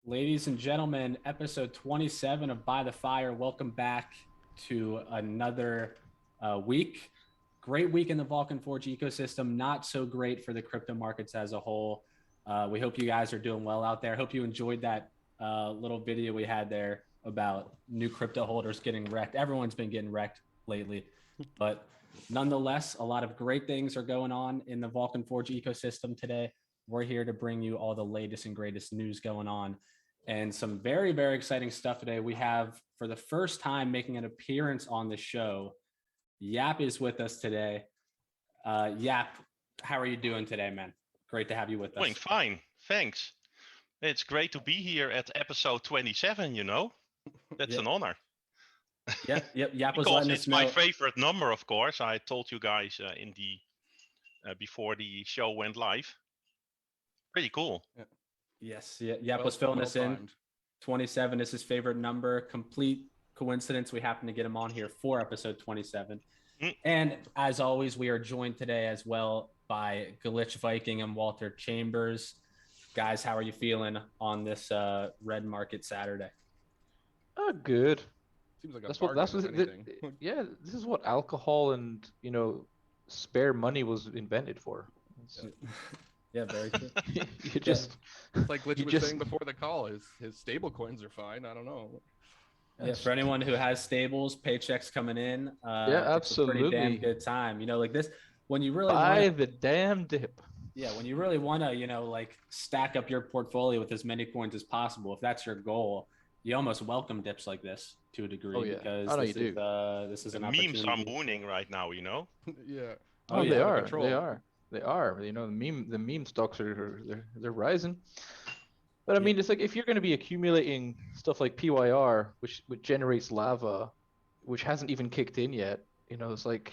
Ladies and gentlemen, episode 27 of By the Fire. Welcome back to another week. Great week in the Vulcan Forged ecosystem. Not so great for the crypto markets as a whole. We hope you guys are doing well out there. Hope you enjoyed that little video we had there about new crypto holders getting wrecked. Everyone's been getting wrecked lately, but nonetheless, a lot of great things are going on in the Vulcan Forged ecosystem today. We're here to bring you all the latest and greatest news going on. And some very, very exciting stuff today. We have, for the first time, making an appearance on the show, Japp is with us today. Japp, how are you doing today, man? Great to have you with us. Doing fine, thanks. It's great to be here at episode 27, you know. That's an honor. Yep, Japp was because letting it's us know. my favorite number, of course. I told you guys in the before the show went live. Pretty cool. Yeah. Yes, Japp was filling us in. 27 is his favorite number. Complete coincidence we happen to get him on here for episode 27. And as always, we are joined today as well by GlitchedViking and Walter Chambers. Guys, how are you feeling on this red market Saturday? Good. Seems like that's what yeah, this is what alcohol and spare money was invented for. Yeah, very true. You just like Glitch was saying before the call, his stable coins are fine. I don't know. Yeah, for anyone who has stables, paychecks coming in. Yeah, absolutely. It's a pretty damn good time. Like this, when you really buy the damn dip. Yeah, when you really want to, like stack up your portfolio with as many coins as possible. If that's your goal, you almost welcome dips like this to a degree. Oh, yeah. Because this is an opportunity. Memes are mooning right now, you know. Yeah. Oh, yeah, they are. The meme stocks they're rising. But I mean, it's like if you're going to be accumulating stuff like PYR, which generates lava, which hasn't even kicked in yet, it's like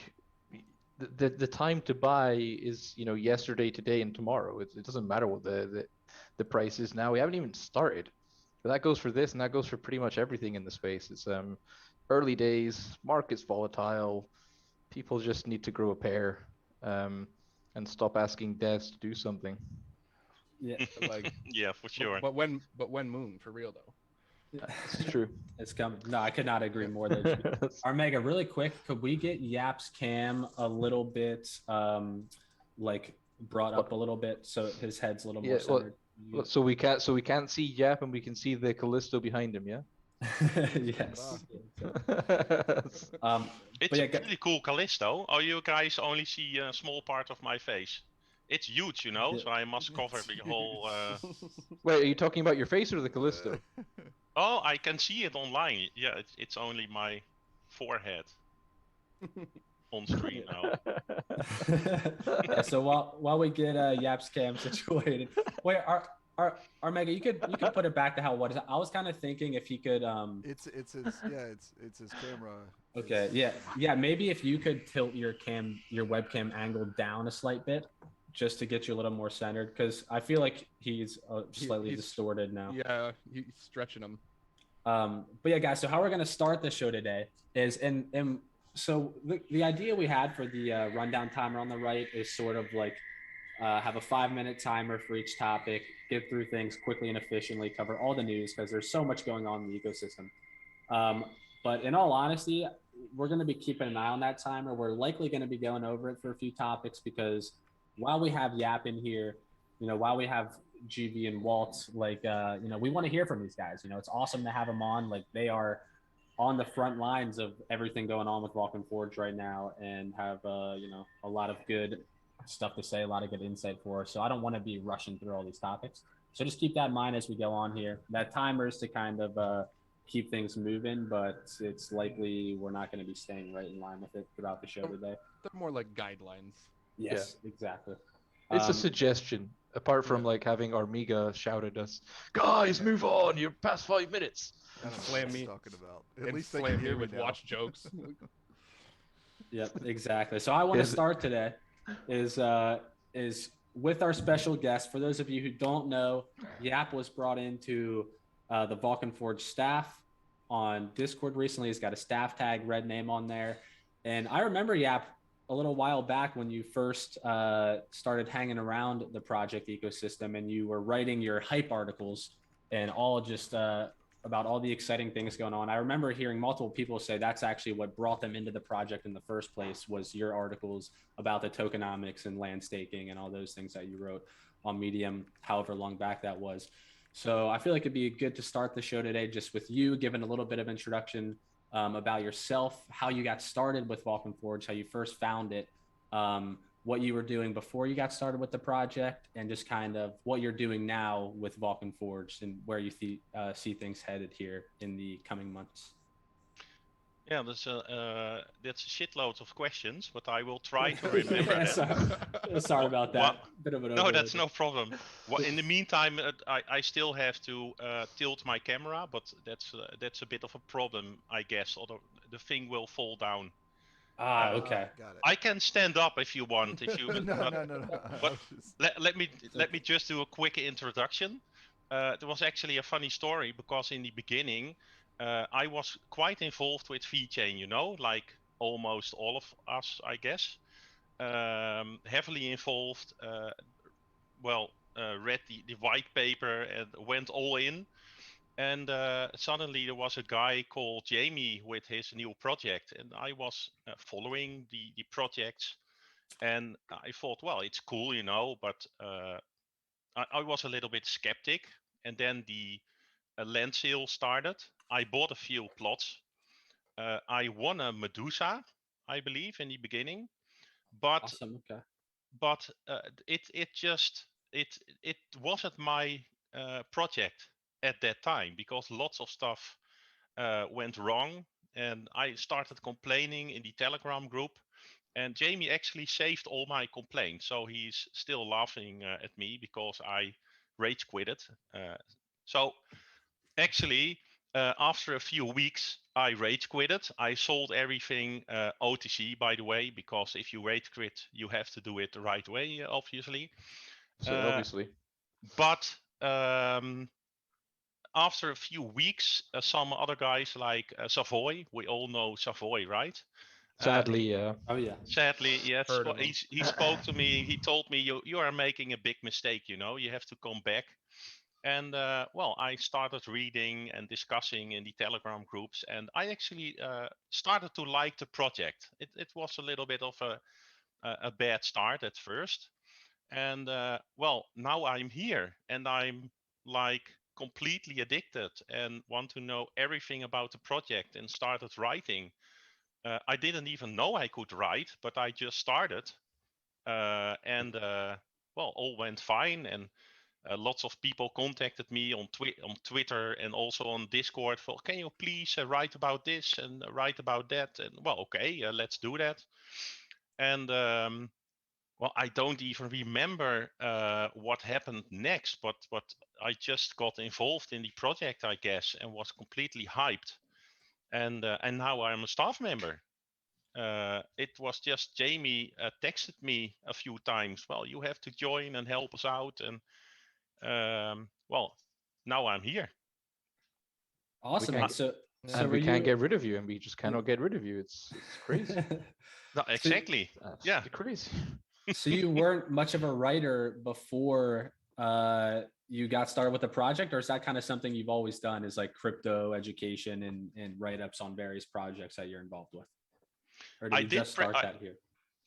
the time to buy is yesterday, today, and tomorrow. It doesn't matter what the price is now. We haven't even started. But that goes for this, and that goes for pretty much everything in the space. It's early days, market's volatile. People just need to grow a pair. And stop asking devs to do something. Yeah, yeah, for sure. But when moon for real though? Yeah. It's true. It's coming. No, I could not agree more. Armega, really quick, could we get Japp's cam a little bit brought up a little bit so his head's a little more centered? So we can't see Japp and we can see the Callisto behind him, yeah? Yes. It's a really cool Callisto. Oh, you guys only see a small part of my face. It's huge, so I must cover the whole... Wait, are you talking about your face or the Callisto? Oh, I can see it online. Yeah, it's only my forehead on screen now. Yeah, so while we get Japp's cam situated, wait, Armega, you could put it back to how what is it? I was kind of thinking if he could it's his camera. Okay, yeah, maybe if you could tilt your webcam angle down a slight bit just to get you a little more centered, because I feel like he's slightly distorted now. Yeah, he's stretching him. But yeah, guys, so how we're gonna start the show today is and so the idea we had for the rundown timer on the right is sort of like have a 5-minute timer for each topic, get through things quickly and efficiently, cover all the news because there's so much going on in the ecosystem. But in all honesty, we're going to be keeping an eye on that timer. We're likely going to be going over it for a few topics because while we have Japp in here, while we have GV and Walt, we want to hear from these guys. It's awesome to have them on. Like, they are on the front lines of everything going on with Vulcan Forge right now and have, a lot of good stuff to say, a lot of good insight for us. So I don't want to be rushing through all these topics. So just keep that in mind as we go on here. That timer is to kind of keep things moving, but it's likely we're not going to be staying right in line with it throughout the show today. They're more like guidelines. Yes, yeah. Exactly. It's a suggestion, apart from like having Armega shout at us, guys, move on, you're past 5 minutes. I don't know Slam what me. he's talking about. At And least they slam can me hear me with now. watch jokes. Yep, exactly. So I want to start today is with our special guest. For those of you who don't know, Japp was brought into the Vulcan Forged staff on Discord recently. He's got a staff tag, red name on there. And I remember Japp a little while back when you first started hanging around the project ecosystem and you were writing your hype articles and all just about all the exciting things going on. I remember hearing multiple people say that's actually what brought them into the project in the first place was your articles about the tokenomics and land staking and all those things that you wrote on Medium, however long back that was. So I feel like it'd be good to start the show today just with you giving a little bit of introduction about yourself, how you got started with Vulcan Forge, how you first found it, what you were doing before you got started with the project, and just kind of what you're doing now with Vulcan Forge and where you see things headed here in the coming months. Yeah, that's shitloads of questions, but I will try to remember them. Sorry about that. Bit of an no, that's no problem. In the meantime, I still have to tilt my camera, but that's a bit of a problem, I guess. Although the thing will fall down. Okay. Got it. I can stand up if you want. No. But let me just do a quick introduction. There was actually a funny story because in the beginning, I was quite involved with VeChain, like almost all of us, I guess. Heavily involved. Read the white paper and went all in. And suddenly there was a guy called Jamie with his new project, and I was following the projects, and I thought, well, it's cool, but I was a little bit skeptic. And then the land sale started. I bought a few plots. I won a Medusa, I believe, in the beginning, but awesome. Okay. But it wasn't my project at that time because lots of stuff went wrong, and I started complaining in the Telegram group. And Jamie actually saved all my complaints, so he's still laughing at me because I rage quitted. So actually, after a few weeks, I rage quitted. I sold everything OTC, by the way, because if you rage quit, you have to do it the right way, obviously. So obviously. But after a few weeks, some other guys like Savoy, we all know Savoy, right? Sadly, yeah. Oh yeah. Sadly, yes. Well, he spoke to me. He told me, you are making a big mistake. You have to come back. And I started reading and discussing in the Telegram groups, and I actually started to like the project. It was a little bit of a bad start at first, and now I'm here, and I'm like completely addicted and want to know everything about the project, and started writing. I didn't even know I could write, but I just started, and all went fine. And lots of people contacted me on Twitter and also on Discord for, can you please write about this and write about that? And okay, let's do that. And I don't even remember what happened next, but I just got involved in the project, I guess, and was completely hyped. And now I'm a staff member. It was just Jamie texted me a few times. Well, you have to join and help us out, and now I'm here. Awesome. We can't get rid of you, and we just cannot get rid of you. It's crazy. No, exactly. Yeah, crazy. So you weren't much of a writer before you got started with the project, or is that kind of something you've always done, is like crypto education and write-ups on various projects that you're involved with? Or did you just start that here?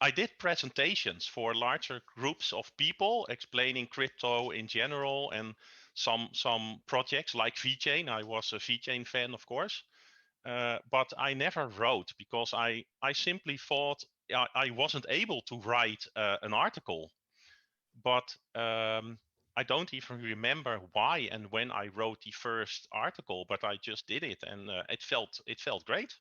I did presentations for larger groups of people explaining crypto in general, and some projects like VeChain. I was a VeChain fan, of course, but I never wrote because I simply thought I wasn't able to write an article. But I don't even remember why and when I wrote the first article, but I just did it, and it felt great.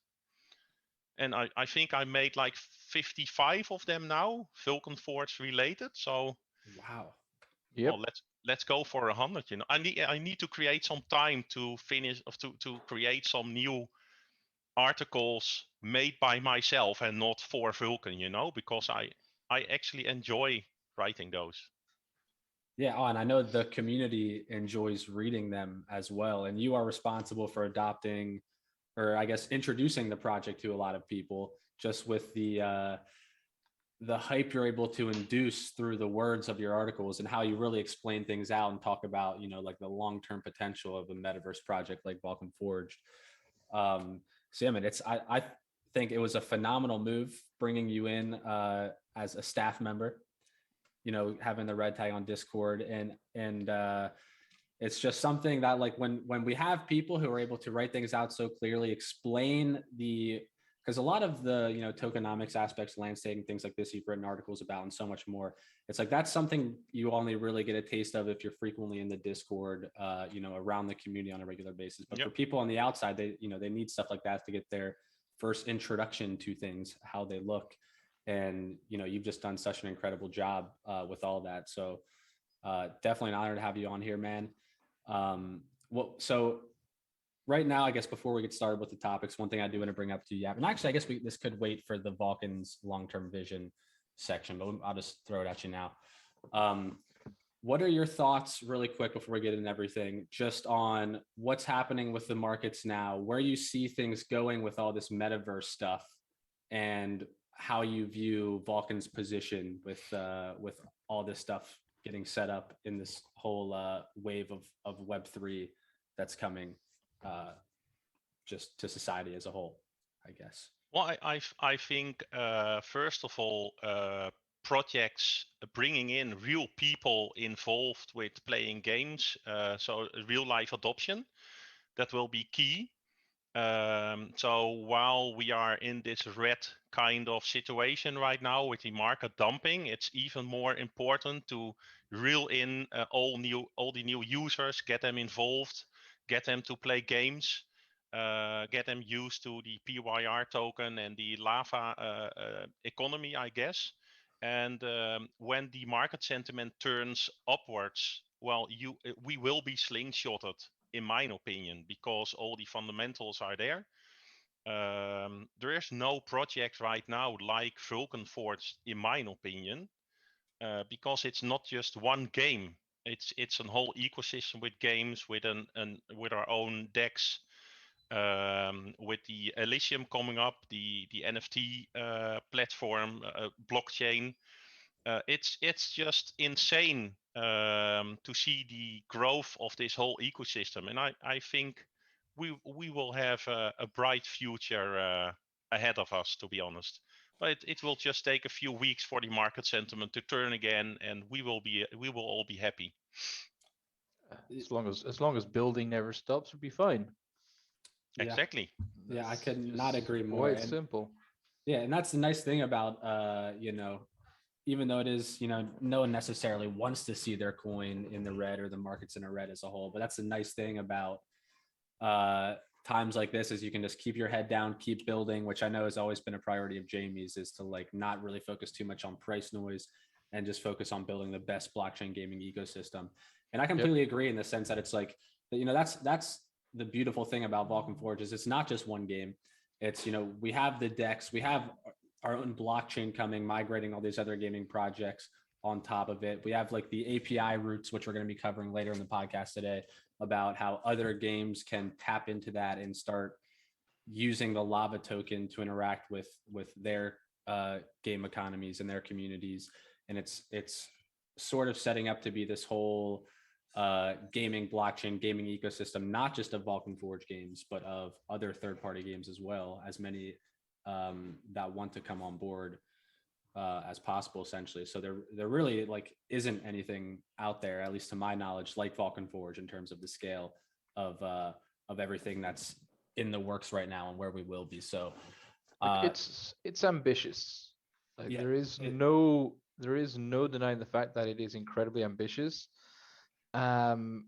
And I think I made like 55 of them now, Vulcan Forge related. So wow. Yep. let's go for 100. I need to create some time to finish to create some new articles made by myself and not for Vulcan, because I actually enjoy writing those. Yeah, and I know the community enjoys reading them as well. And you are responsible for adopting, or I guess introducing the project to a lot of people, just with the hype you're able to induce through the words of your articles and how you really explain things out and talk about, like the long-term potential of a metaverse project like Vulcan Forged. So yeah, man, I think it was a phenomenal move bringing you in as a staff member, having the red tag on Discord, and it's just something that, like, when we have people who are able to write things out so clearly, explain because a lot of the tokenomics aspects, land staking, things like this, you've written articles about and so much more. It's like that's something you only really get a taste of if you're frequently in the Discord, around the community on a regular basis. But for people on the outside, they need stuff like that to get their first introduction to things, how they look. And you've just done such an incredible job with all that. So definitely an honor to have you on here, man. So right now, I guess before we get started with the topics, one thing I do want to bring up to you, and actually I guess this could wait for the Vulcan's long-term vision section, but I'll just throw it at you now. What are your thoughts, really quick, before we get into everything, just on what's happening with the markets now, where you see things going with all this metaverse stuff, and how you view Vulcan's position with all this stuff getting set up in this whole wave of Web3 that's coming just to society as a whole, I guess? Well, I think first of all, projects bringing in real people involved with playing games, so real life adoption, that will be key. So while we are in this red kind of situation right now with the market dumping, it's even more important to reel in all the new users, get them involved, get them to play games, get them used to the PYR token and the lava economy, I guess. And when the market sentiment turns upwards, well, we will be slingshotted, in my opinion, because all the fundamentals are there. There is no project right now like Vulcan Forged, in my opinion, because it's not just one game. It's a whole ecosystem with games, with with our own decks, with the Elysium coming up, the NFT platform, blockchain. It's just insane to see the growth of this whole ecosystem, and I think we will have a bright future ahead of us, to be honest. But it will just take a few weeks for the market sentiment to turn again, and we will all be happy. As long as building never stops, we'll be fine. Exactly. Yeah, I could not agree more. Quite simple. Yeah, and that's the nice thing about even though it is, no one necessarily wants to see their coin in the red or the markets in a red as a whole, but that's the nice thing about times like this, is you can just keep your head down, keep building, which I know has always been a priority of Jamie's, is to like not really focus too much on price noise and just focus on building the best blockchain gaming ecosystem. And I completely agree in the sense that it's like, that's the beautiful thing about Vulcan Forge, is it's not just one game. It's, we have the decks, we have our own blockchain coming, migrating all these other gaming projects on top of it. We have like the API routes, which we're going to be covering later in the podcast today, about how other games can tap into that and start using the lava token to interact with their game economies and their communities. And it's sort of setting up to be this whole gaming blockchain, gaming ecosystem, not just of Vulcan Forge games, but of other third-party games as well, as many that want to come on board as possible, essentially. So there really like isn't anything out there, at least to my knowledge, like Vulcan Forge in terms of the scale of everything that's in the works right now and where we will be. So it's ambitious. Like there is no denying the fact that it is incredibly ambitious. And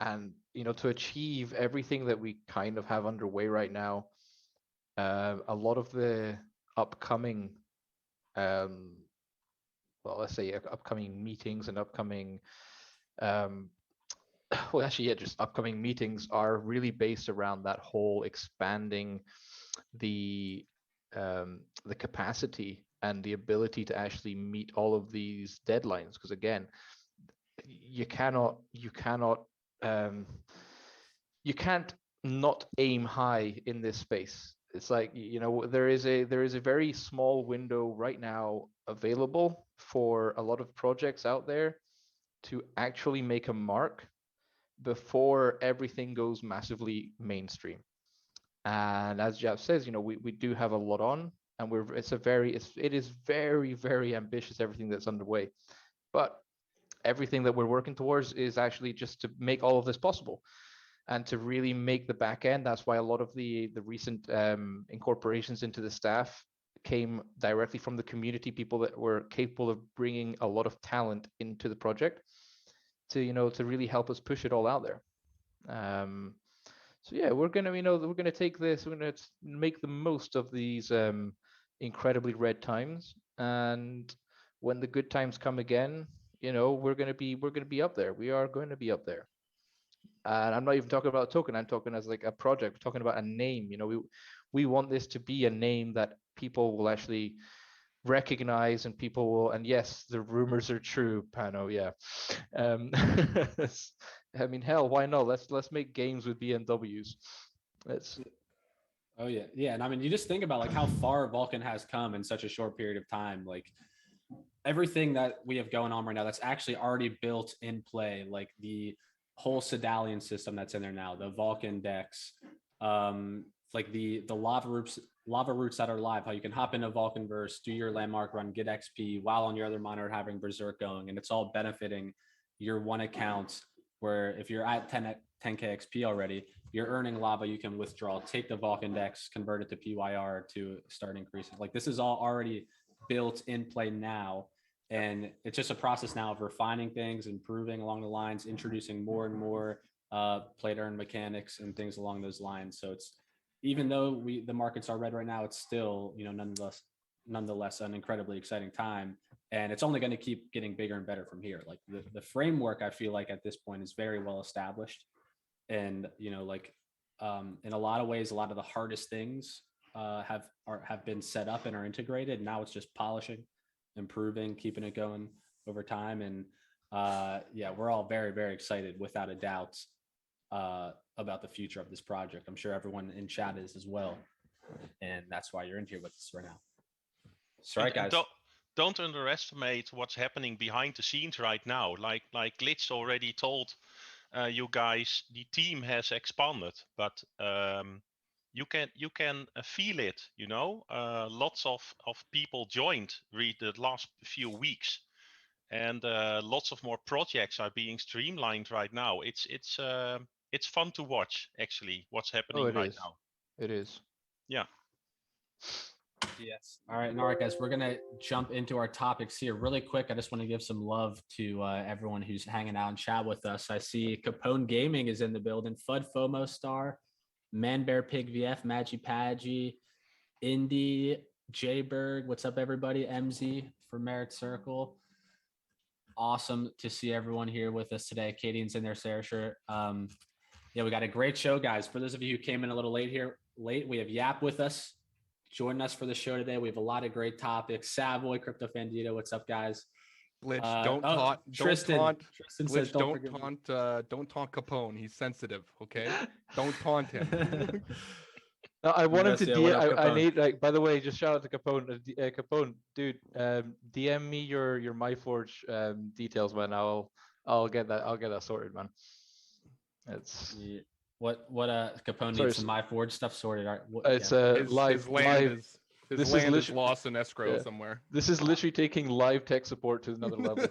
to achieve everything that we kind of have underway right now, a lot of the upcoming let's say upcoming meetings and upcoming well, actually, yeah, just upcoming meetings are really based around that whole expanding the capacity and the ability to actually meet all of these deadlines. Because again, you can't not aim high in this space. It's like, there is a very small window right now available for a lot of projects out there to actually make a mark before everything goes massively mainstream. And as Japp says, we do have a lot on, and it is very, very ambitious, everything that's underway. But everything that we're working towards is actually just to make all of this possible and to really make the back end. That's why a lot of the recent incorporations into the staff came directly from the community, people that were capable of bringing a lot of talent into the project to really help us push it all out there. So yeah, we're gonna take this. We're gonna make the most of these incredibly red times, and when the good times come again, we're gonna be up there. We are going to be up there. And I'm not even talking about a token. I'm talking as like a project. We're talking about a name. We want this to be a name that people will actually recognize, and people will. And yes, the rumors are true, Pano. Yeah. I mean, hell, why not? Let's make games with BMWs. Oh yeah. And I mean, you just think about like how far Vulcan has come in such a short period of time. Like everything that we have going on right now, that's actually already built in play. Like the whole Sedalian system that's in there now, the Vulcan decks, like the lava roots that are live, how you can hop into Vulcanverse, do your landmark run, get XP while on your other monitor having Berserk going, and it's all benefiting your one account. Where if you're at 10k XP already, you're earning lava, you can withdraw, take the Vulcan decks, convert it to PYR to start increasing. Like this is all already built in play now. And it's just a process now of refining things, improving along the lines, introducing more and more play to earn mechanics and things along those lines. So it's, even though the markets are red right now, it's still, nonetheless an incredibly exciting time. And it's only going to keep getting bigger and better from here. Like the framework, I feel like at this point is very well established. And, in a lot of ways, a lot of the hardest things have been set up and are integrated. Now it's just polishing, improving, keeping it going over time. And we're all very, very excited without a doubt about the future of this project. I'm sure everyone in chat is as well. And that's why you're in here with us right now. Sorry, guys. Don't underestimate what's happening behind the scenes right now. Like Glitch already told you guys, the team has expanded, but you can feel it. Lots of people joined the last few weeks, and lots of more projects are being streamlined right now. It's fun to watch, actually, what's happening right now. It is. Yeah. Yes. All right, guys, we're going to jump into our topics here really quick. I just want to give some love to everyone who's hanging out and chat with us. I see Capone Gaming is in the building, Fud FOMO Star, Man Bear Pig VF, Maggie Padgy, Indy, Jayberg. What's up, everybody? MZ for Merit Circle. Awesome to see everyone here with us today. Katie's in there, Sarah shirt. We got a great show, guys. For those of you who came in a little late, we have Japp with us. Joining us for the show today. We have a lot of great topics. Savoy, Crypto Fandito, what's up, guys? Glitch, Tristan says, don't taunt Capone. He's sensitive, okay? Don't taunt him. No, I want him to. I need, like. By the way, just shout out to Capone. Capone, dude, DM me your MyForge details, man. I'll get that sorted, man. It's. Yeah. What Capone needs some MyForge stuff sorted. It's his land is lost in escrow somewhere. This is literally taking live tech support to another level.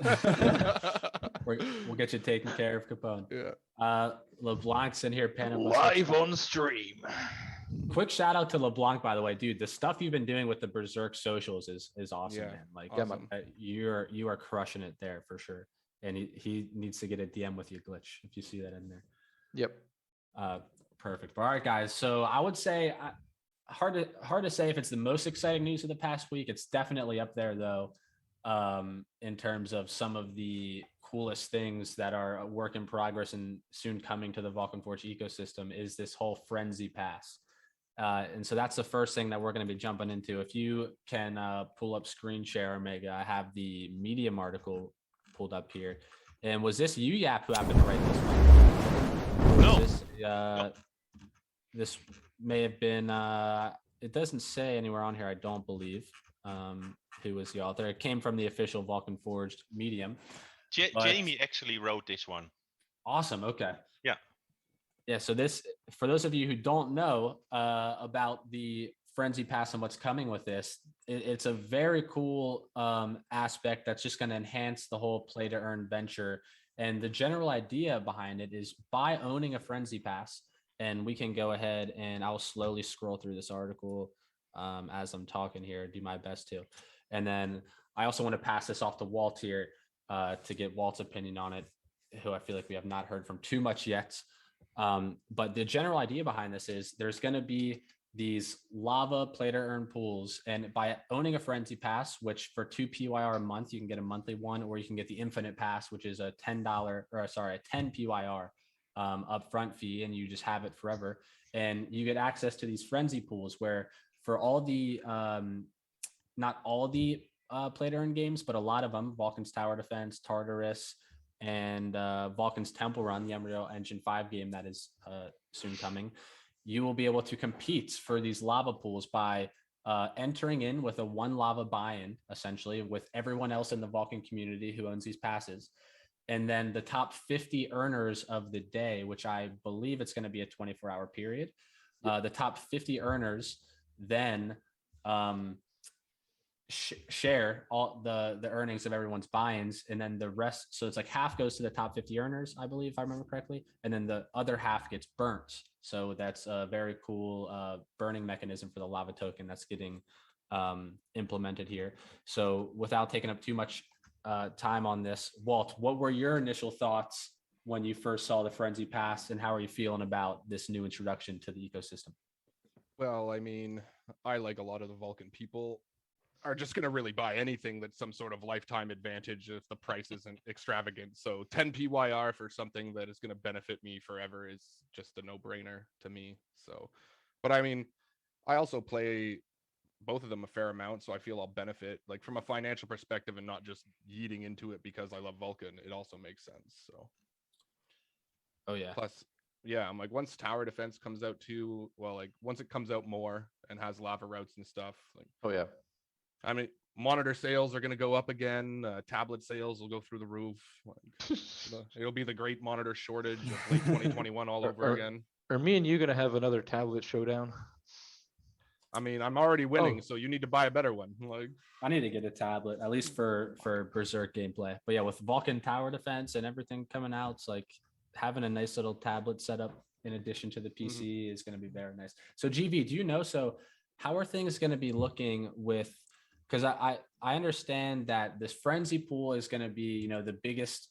We'll get you taken care of, Capone. Yeah. LeBlanc's in here, Panama. Live on stream. Quick shout out to LeBlanc, by the way, dude. The stuff you've been doing with the Berserk socials is awesome, man. Like, awesome. You are crushing it there for sure. And he needs to get a DM with you, Glitch, if you see that in there. Yep. Perfect. All right, guys. So I would say hard to say if it's the most exciting news of the past week. It's definitely up there though, in terms of some of the coolest things that are a work in progress and soon coming to the Vulcan Forged ecosystem is this whole frenzy pass. And so that's the first thing that we're going to be jumping into. If you can pull up screen share, Omega, I have the Medium article pulled up here. And was this you, Japp, who happened to write this one? No. This may have been, it doesn't say anywhere on here, I don't believe, who was the author. It came from the official Vulcan Forged Medium. Jamie actually wrote this one. Awesome. Okay. Yeah. Yeah. So this, for those of you who don't know about the Frenzy Pass and what's coming with this, it's a very cool aspect that's just going to enhance the whole play to earn venture. And the general idea behind it is by owning a Frenzy Pass, and we can go ahead and I'll slowly scroll through this article as I'm talking here, do my best to. And then I also want to pass this off to Walt here to get Walt's opinion on it, who I feel like we have not heard from too much yet. But the general idea behind this is there's going to be these lava play to earn pools. And by owning a Frenzy Pass, which for 2 PYR a month, you can get a monthly one, or you can get the Infinite Pass, which is a $10 or sorry, a 10 PYR upfront fee, and you just have it forever. And you get access to these frenzy pools where for all the, not all the play to earn games, but a lot of them, Vulcan's Tower Defense, Tartarus, and Vulcan's Temple Run, the Unreal Engine 5 game that is soon coming, you will be able to compete for these lava pools by entering in with a 1 lava buy-in, essentially, with everyone else in the Vulcan community who owns these passes. And then the top 50 earners of the day, which I believe it's going to be a 24-hour period, the top 50 earners then share all the earnings of everyone's buy-ins, and then the rest, so it's like half goes to the top 50 earners, I believe, if I remember correctly, and then the other half gets burnt. So that's a very cool burning mechanism for the lava token that's getting implemented here. So without taking up too much time on this, Walt, what were your initial thoughts when you first saw the Frenzy Pass, and how are you feeling about this new introduction to the ecosystem? Well, I mean, I, like a lot of the Vulcan people, are just going to really buy anything that's some sort of lifetime advantage if the price isn't extravagant. So 10 PYR for something that is going to benefit me forever is just a no-brainer to me. So, but I mean, I also play both of them a fair amount, so I feel I'll benefit, like, from a financial perspective, and not just yeeting into it because I love Vulcan. It also makes sense. So, oh yeah. Plus, yeah, I'm like, once Tower Defense comes out too, well, like once it comes out more and has lava routes and stuff, like, oh yeah, I mean, monitor sales are going to go up again. Tablet sales will go through the roof. Like, it'll be the great monitor shortage of late 2021 all over again. Are me and you going to have another tablet showdown? I mean, I'm already winning, so you need to buy a better one. Like, I need to get a tablet, at least for Berserk gameplay. But yeah, with Vulcan Tower Defense and everything coming out, it's like having a nice little tablet setup in addition to the PC is going to be very nice. So GV, do you know, so how are things going to be looking with, because I understand that this frenzy pool is going to be, you know, the biggest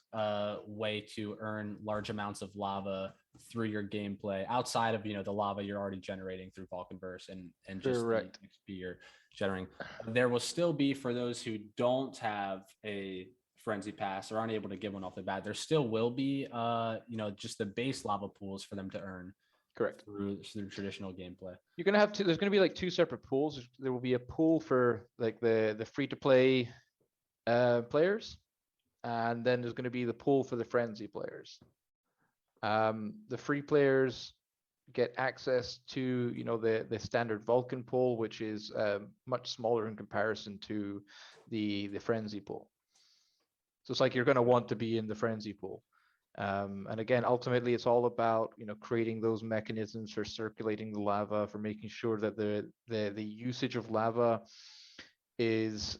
way to earn large amounts of lava through your gameplay outside of, you know, the lava you're already generating through Vulcanverse and just the XP you're generating. There will still be, for those who don't have a frenzy pass or aren't able to get one off the bat, there still will be, you know, just the base lava pools for them to earn. Correct. Through traditional gameplay. You're gonna have there's gonna be like 2 separate pools. There will be a pool for like the free to play players, and then there's gonna be the pool for the frenzy players. The free players get access to, you know, the standard Vulcan pool, which is much smaller in comparison to the frenzy pool. So it's like you're gonna want to be in the frenzy pool. And again, ultimately, it's all about, you know, creating those mechanisms for circulating the lava, for making sure that the usage of lava is,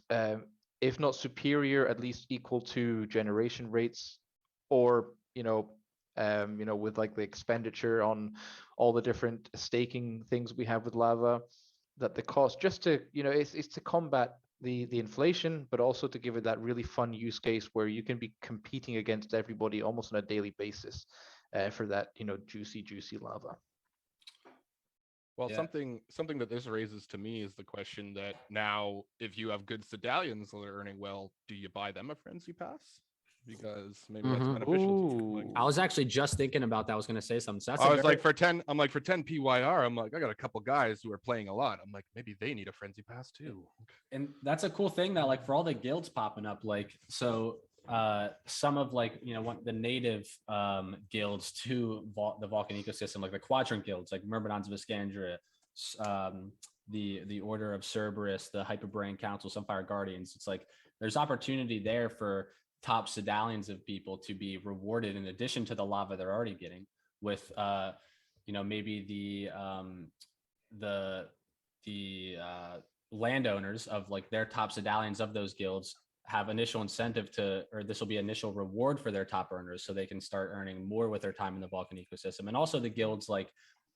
if not superior, at least equal to generation rates, or you know, with like the expenditure on all the different staking things we have with lava, that the cost just to, you know, it's to combat the inflation, but also to give it that really fun use case where you can be competing against everybody almost on a daily basis for that, you know, juicy lava. Well, something that this raises to me is the question that now, if you have good Sedalians that are earning well, do you buy them a frenzy pass? because maybe that's beneficial. To you. I was actually just thinking about that. I was going to say something. So that's I was like, for 10 PYR, I'm like, I got a couple guys who are playing a lot. I'm like, maybe they need a frenzy pass too. And that's a cool thing that, like, for all the guilds popping up, like, so some of, like, the native guilds to the Vulcan ecosystem, like the quadrant guilds, like Myrmidons of Iskandria, the Order of Cerberus, the Hyperbrain Council, Sunfire Guardians. It's like there's opportunity there for top Sedalians of people to be rewarded in addition to the lava they're already getting with maybe the landowners of, like, their top Sedalians of those guilds have initial incentive or this will be initial reward for their top earners, so they can start earning more with their time in the Vulcan ecosystem. And also the guilds like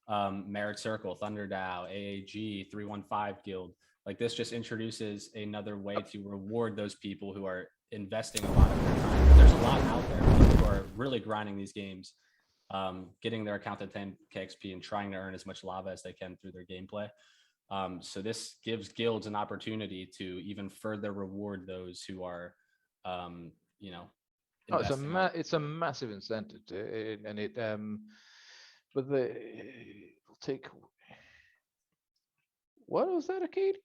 Merit Circle, Thunderdao, AAG, 315 Guild. Like, this just introduces another way to reward those people who are investing a lot of their time. There's a lot out there who are really grinding these games, getting their account to 10k XP and trying to earn as much lava as they can through their gameplay. So this gives guilds an opportunity to even further reward those who are, it's a massive incentive, and it but it will take. What was that, Arcade?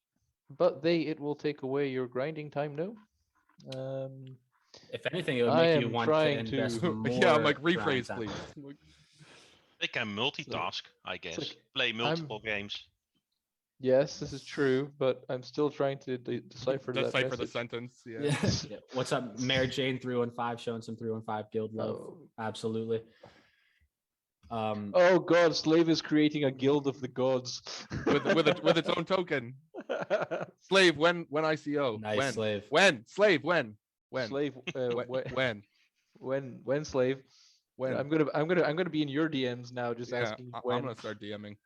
But it will take away your grinding time. No. If anything, it would make you want to invest more. Yeah, I'm like, rephrase, please. They can multitask, I guess. like, play multiple games. Yes, this is true, but I'm still trying to decipher that Decipher message. the sentence. Yeah. Yeah. What's up, Mary Jane 315 showing some 315 guild love? Oh. Absolutely. Oh God, Slave is creating a guild of the gods with its own token. Slave, when ICO? Nice. When? Slave. When? Slave, when? Slave, when? when Slave? When? I'm gonna be in your DMs now, just asking when. I'm gonna start DMing.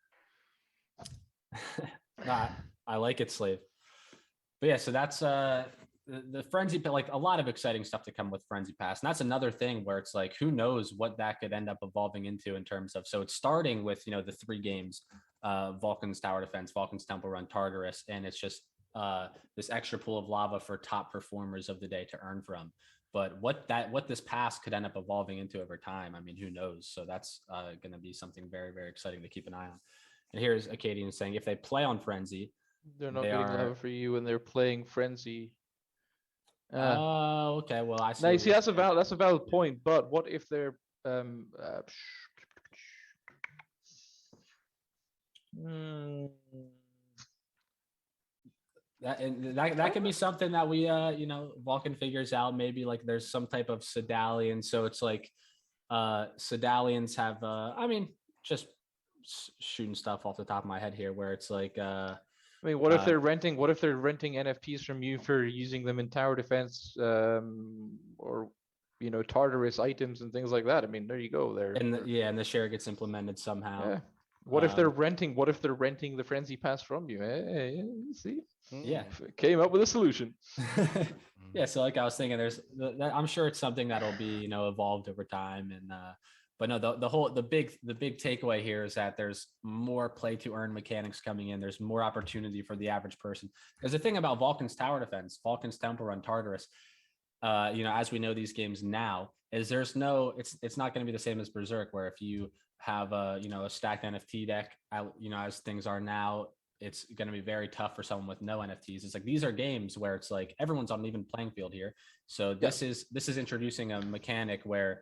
Nah, I like it, Slave. But yeah, so that's the Frenzy, like, a lot of exciting stuff to come with Frenzy Pass. And that's another thing where it's like, who knows what that could end up evolving into in terms of, so it's starting with, the 3 games, Vulcan's Tower Defense, Vulcan's Temple Run, Tartarus, and it's just this extra pool of lava for top performers of the day to earn from. But what this pass could end up evolving into over time, I mean, who knows? So that's going to be something very, very exciting to keep an eye on. And here's Acadian saying, if they play on Frenzy, they're not getting lava for you when they're playing Frenzy. Oh, okay. Well, I see. Nice. That's a valid point. But what if they're that could be something that we Vulcan figures out. Maybe, like, there's some type of Sedalian. So it's like Sedalians have just shooting stuff off the top of my head here, where it's like what if they're renting NFTs from you for using them in tower defense, or Tartarus items and things like that? I mean, there you go. And the share gets implemented somehow. Yeah. What if they're renting the Frenzy Pass from you? Hey, see? Yeah. Came up with a solution. Yeah, so like I was thinking, I'm sure it's something that'll be evolved over time, and but no, the big takeaway here is that there's more play to earn mechanics coming in. There's more opportunity for the average person. Because the thing about Vulcan's Tower Defense, Vulcan's Temple Run, Tartarus, as we know these games now, is it's not going to be the same as Berserk, where if you have a stacked NFT deck, as things are now, it's going to be very tough for someone with no NFTs. It's like, these are games where it's like everyone's on an even playing field here. So this is introducing a mechanic where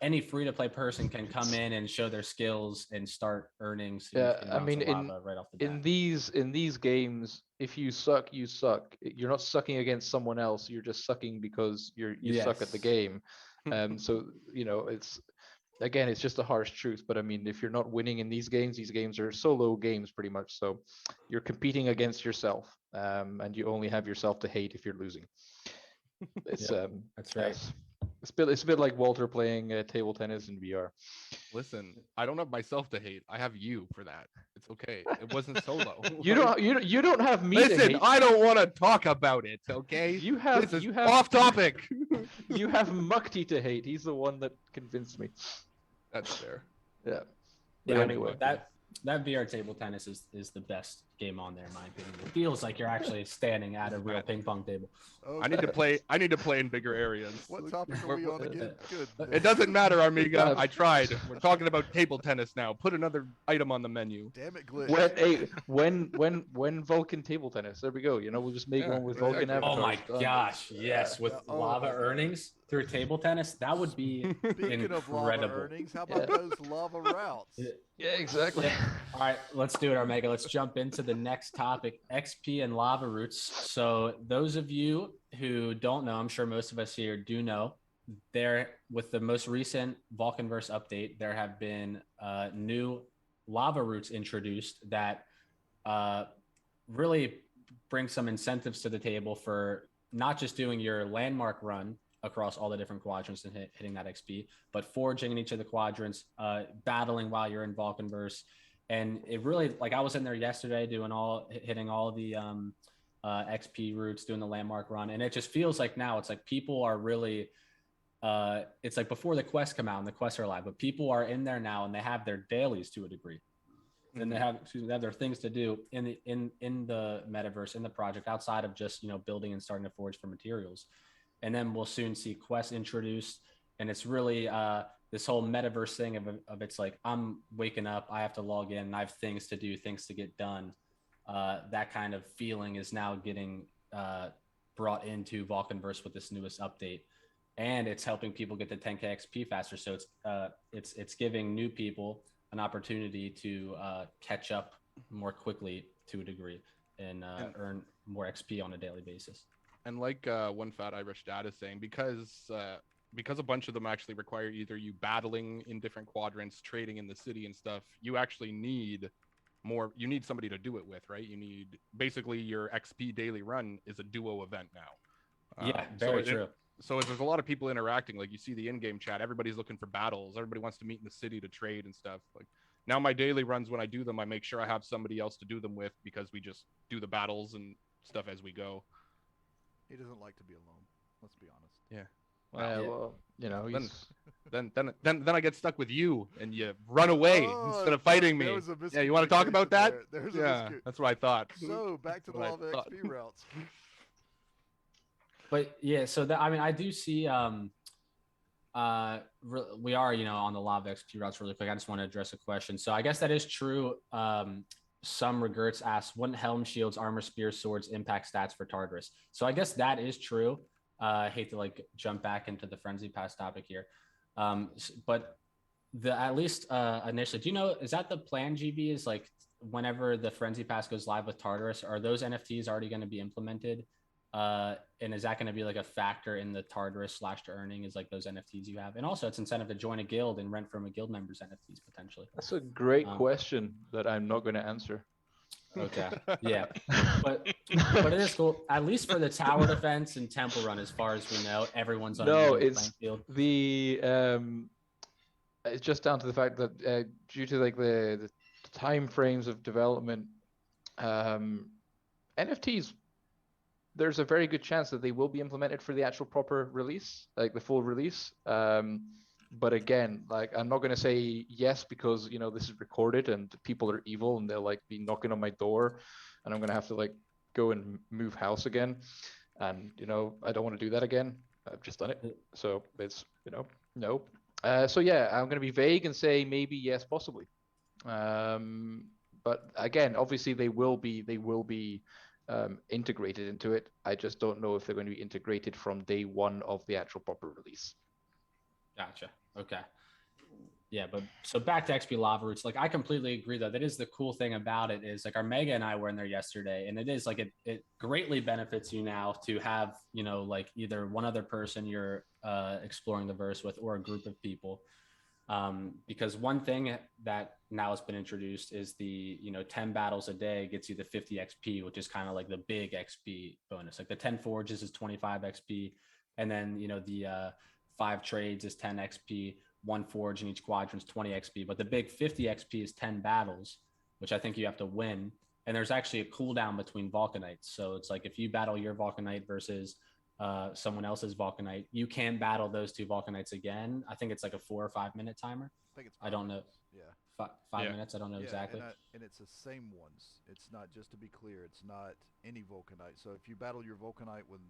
any free-to-play person can come in and show their skills and start earning. I mean, right off the bat. in these games, if you suck, you suck. You're not sucking against someone else. You're just sucking because you suck at the game. So it's just a harsh truth. But I mean, if you're not winning in these games are solo games pretty much. So you're competing against yourself, and you only have yourself to hate if you're losing. It's that's right. It's a bit like Walter playing table tennis in VR. Listen, I don't have myself to hate. I have you for that. It's okay. It wasn't solo. You don't have me. Listen, to hate. I don't want to talk about it. Okay. You have off topic. You have Mukti to hate. He's the one that convinced me. That's fair. Yeah. Yeah. But anyway, That VR table tennis is the best game on there, in my opinion. It feels like you're actually standing at a real ping pong table. Oh, I need to play in bigger areas. what topic are we on again? Good. It doesn't matter, Armega. I tried. We're talking about table tennis now. Put another item on the menu. Damn it, Glitch. When Vulcan table tennis? There we go. You know, we'll just make one with Vulcan exactly. avatars. Oh my Done. gosh, yes, with lava earnings through table tennis, that would be Speaking of lava incredible. earnings, how about those lava routes? Yeah, exactly. All right, let's do it, Armega. Let's jump into the next topic, XP and lava roots. So those of you who don't know, I'm sure most of us here do know, with the most recent Vulcanverse update, there have been new lava roots introduced that really bring some incentives to the table for not just doing your landmark run across all the different quadrants and hitting that XP, but forging in each of the quadrants, battling while you're in Vulcanverse. And it really, like, I was in there yesterday hitting all the XP routes, doing the landmark run. And it just feels like now it's like people are really, it's like before the quests come out and the quests are live, but people are in there now and they have their dailies to a degree. And they have their things to do in the metaverse, in the project, outside of just, building and starting to forge for materials. And then we'll soon see quests introduced. And it's really this whole metaverse thing of it's like, I'm waking up, I have to log in, and I have things to do, things to get done. That kind of feeling is now getting brought into Vulcanverse with this newest update. And it's helping people get to 10K XP faster. So it's giving new people an opportunity to catch up more quickly to a degree and earn more XP on a daily basis. And like One Fat Irish Dad is saying, because a bunch of them actually require either you battling in different quadrants, trading in the city and stuff, you actually need somebody to do it with, right? You need, basically your XP daily run is a duo event now. Yeah, very true. So there's a lot of people interacting. Like, you see the in-game chat, everybody's looking for battles. Everybody wants to meet in the city to trade and stuff. Like, now my daily runs, when I do them, I make sure I have somebody else to do them with, because we just do the battles and stuff as we go. He doesn't like to be alone. Let's be honest. Yeah. Well, Then I get stuck with you and you run away instead of fighting me. Yeah, you want to talk about that? That's what I thought. So back to the lava XP routes. But yeah, so I do see we are, on the lava XP routes really quick. I just want to address a question. So I guess that is true. Some Regerts asked, wouldn't Helm Shields, Armor, Spear, Swords impact stats for Tartarus? So I guess that is true. I hate to jump back into the Frenzy Pass topic here. But at least initially, do you know, is that the plan, GB, is whenever the Frenzy Pass goes live with Tartarus, are those NFTs already going to be implemented? And is that going to be a factor in the Tartarus / to earning, is those NFTs you have? And also it's incentive to join a guild and rent from a guild member's NFTs potentially. That's a great question that I'm not going to answer. Okay. Yeah. But it is cool. At least for the tower defense and temple run, as far as we know, everyone's on a playing field. It's just down to the fact that due to the time frames of development, NFTs, there's a very good chance that they will be implemented for the actual proper release, the full release. But again, I'm not going to say yes, because, this is recorded and people are evil and they'll be knocking on my door and I'm going to have to go and move house again. And, I don't want to do that again. I've just done it. So it's, no. So yeah, I'm going to be vague and say maybe yes, possibly. But again, obviously they will be integrated into it. I just don't know if they're going to be integrated from day one of the actual proper release. Gotcha. Okay. Yeah, but so back to XP lava roots, I completely agree though. That is the cool thing about it, is Armega and I were in there yesterday, and it is it greatly benefits you now to have, either one other person you're exploring the verse with or a group of people. Because one thing that now has been introduced is the 10 battles a day gets you the 50 XP, which is kind of the big XP bonus. The 10 forges is 25 XP, and then the 5 trades is 10 XP, 1 forge in each quadrant is 20 XP. But the big 50 XP is 10 battles, which I think you have to win. And there's actually a cooldown between Vulcanites. So it's if you battle your Vulcanite versus someone else's Vulcanite, you can battle those two Vulcanites again. I think it's a 4 or 5 minute timer. I think it's 5. I don't know. Yeah. five minutes. I don't know exactly. And it's the same ones. It's not, just to be clear, it's not any Vulcanite. So if you battle your Vulcanite with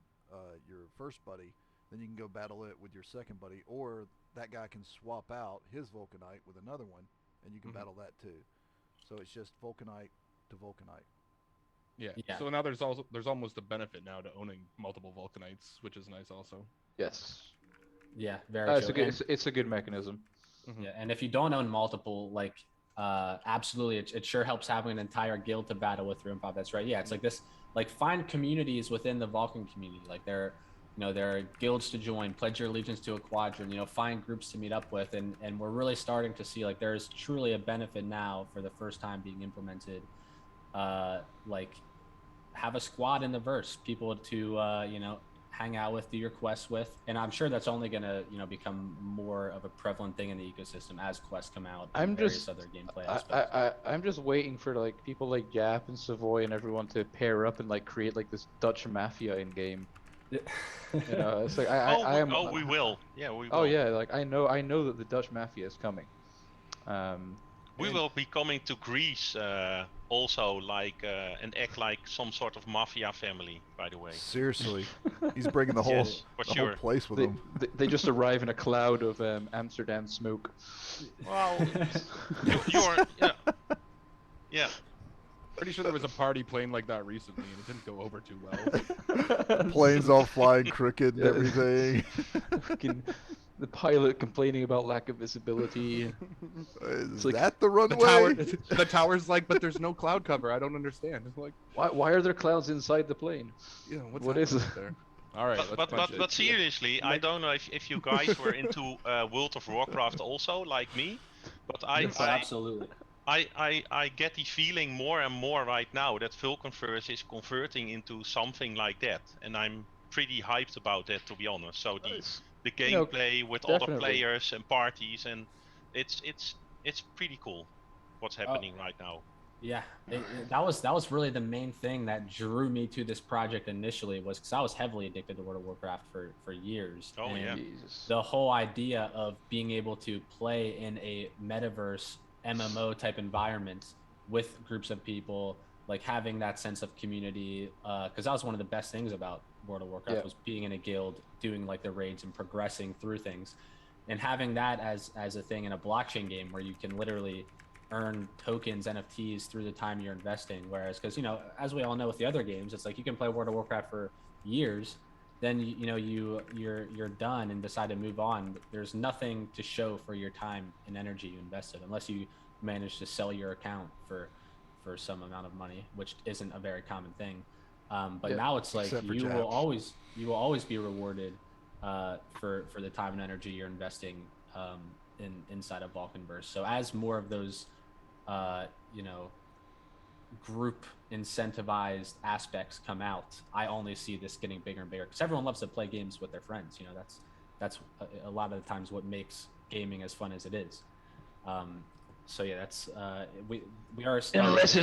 your first buddy, then you can go battle it with your second buddy, or that guy can swap out his Vulcanite with another one, and you can battle that too. So it's just Vulcanite to Vulcanite. Yeah. So now there's almost a benefit now to owning multiple Vulcanites, which is nice also. Yes. Yeah, very true. It's a good mechanism. Yeah, and if you don't own multiple, like, absolutely, it sure helps having an entire guild to battle with through Improv. That's right. Yeah, it's like this, like, find communities within the Vulcan community. Like, there are guilds to join, pledge your allegiance to a quadrant, find groups to meet up with. And we're really starting to see, like, there's truly a benefit now for the first time being implemented. Like, have a squad in the verse, people to, hang out with, do your quests with. And I'm sure that's only going to, become more of a prevalent thing in the ecosystem as quests come out. And various other gameplay aspects. I'm just waiting for, like, people like Japp and Savoy and everyone to pair up and, like, create, like, this Dutch mafia in game. It's like we will. Yeah, we will. Oh yeah, like I know that the Dutch mafia is coming. We will be coming to Greece also, like, and act like some sort of mafia family. By the way. Seriously, he's bringing the whole whole place with him. They just arrive in a cloud of Amsterdam smoke. Well, yeah. Pretty sure there was a party plane like that recently, and it didn't go over too well. Planes all flying crooked and everything. The pilot complaining about lack of visibility. Is that the runway? The tower's like, but there's no cloud cover. I don't understand. It's like, why are there clouds inside the plane? Yeah, what is it? There? All right, but seriously, I don't know if you guys were into World of Warcraft also, like me, but absolutely. I get the feeling more and more right now that Vulcan Forged is converting into something like that, and I'm pretty hyped about that, to be honest. So the gameplay with other players and parties, and it's pretty cool what's happening right now. Yeah, that was really the main thing that drew me to this project initially, was because I was heavily addicted to World of Warcraft for years. Oh, and yeah. The whole idea of being able to play in a metaverse MMO type environment with groups of people, like having that sense of community, because that was one of the best things about World of Warcraft was being in a guild, doing like the raids and progressing through things, and having that as a thing in a blockchain game where you can literally earn tokens, NFTs through the time you're investing. Whereas, because as we all know with the other games, it's like you can play World of Warcraft for years, then you're done and decide to move on. There's nothing to show for your time and energy you invested, unless you manage to sell your account for some amount of money, which isn't a very common thing. But now it's like you will always be rewarded for the time and energy you're investing inside of Vulcanverse. So as more of those group incentivized aspects come out, I only see this getting bigger and bigger, because everyone loves to play games with their friends. That's a lot of the times what makes gaming as fun as it is. So yeah, that's we are unless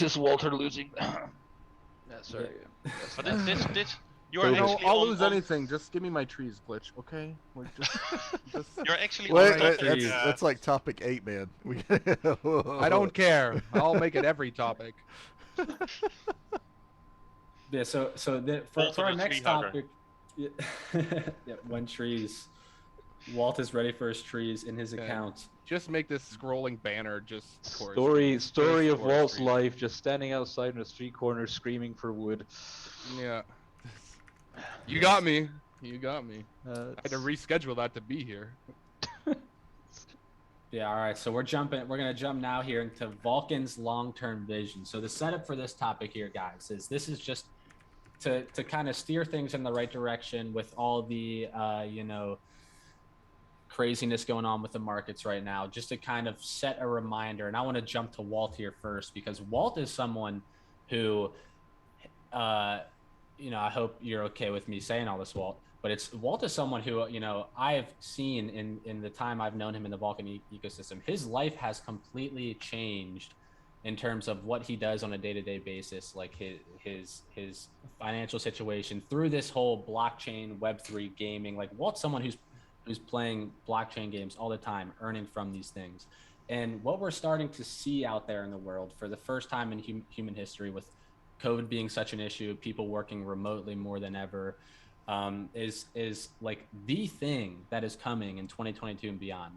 it's Walter losing. Sorry. But this you're actually I'll lose anything. Just give me my trees, Glitch. Okay. Just... You're actually. That's like topic 8, man. I don't care. I'll make it every topic. Yeah. So for our next topic, when trees. Walt is ready for his trees in his account. Just make this scrolling banner just story of Walt's life, just standing outside in a street corner screaming for wood. Yeah. You got me. I had to reschedule that to be here. Yeah, all right. So we're gonna jump now here into Vulcan's long-term vision. So the setup for this topic here, guys, is just to kind of steer things in the right direction with all the craziness going on with the markets right now, just to kind of set a reminder. And I want to jump to Walt here first, because Walt is someone who, I hope you're okay with me saying all this, Walt, but Walt is someone who, I've seen in the time I've known him in the Vulcan ecosystem, his life has completely changed in terms of what he does on a day-to-day basis, like his financial situation through this whole blockchain Web3 gaming. Like Walt's someone who's playing blockchain games all the time, earning from these things. And what we're starting to see out there in the world for the first time in human history, with COVID being such an issue, people working remotely more than ever, is like the thing that is coming in 2022 and beyond.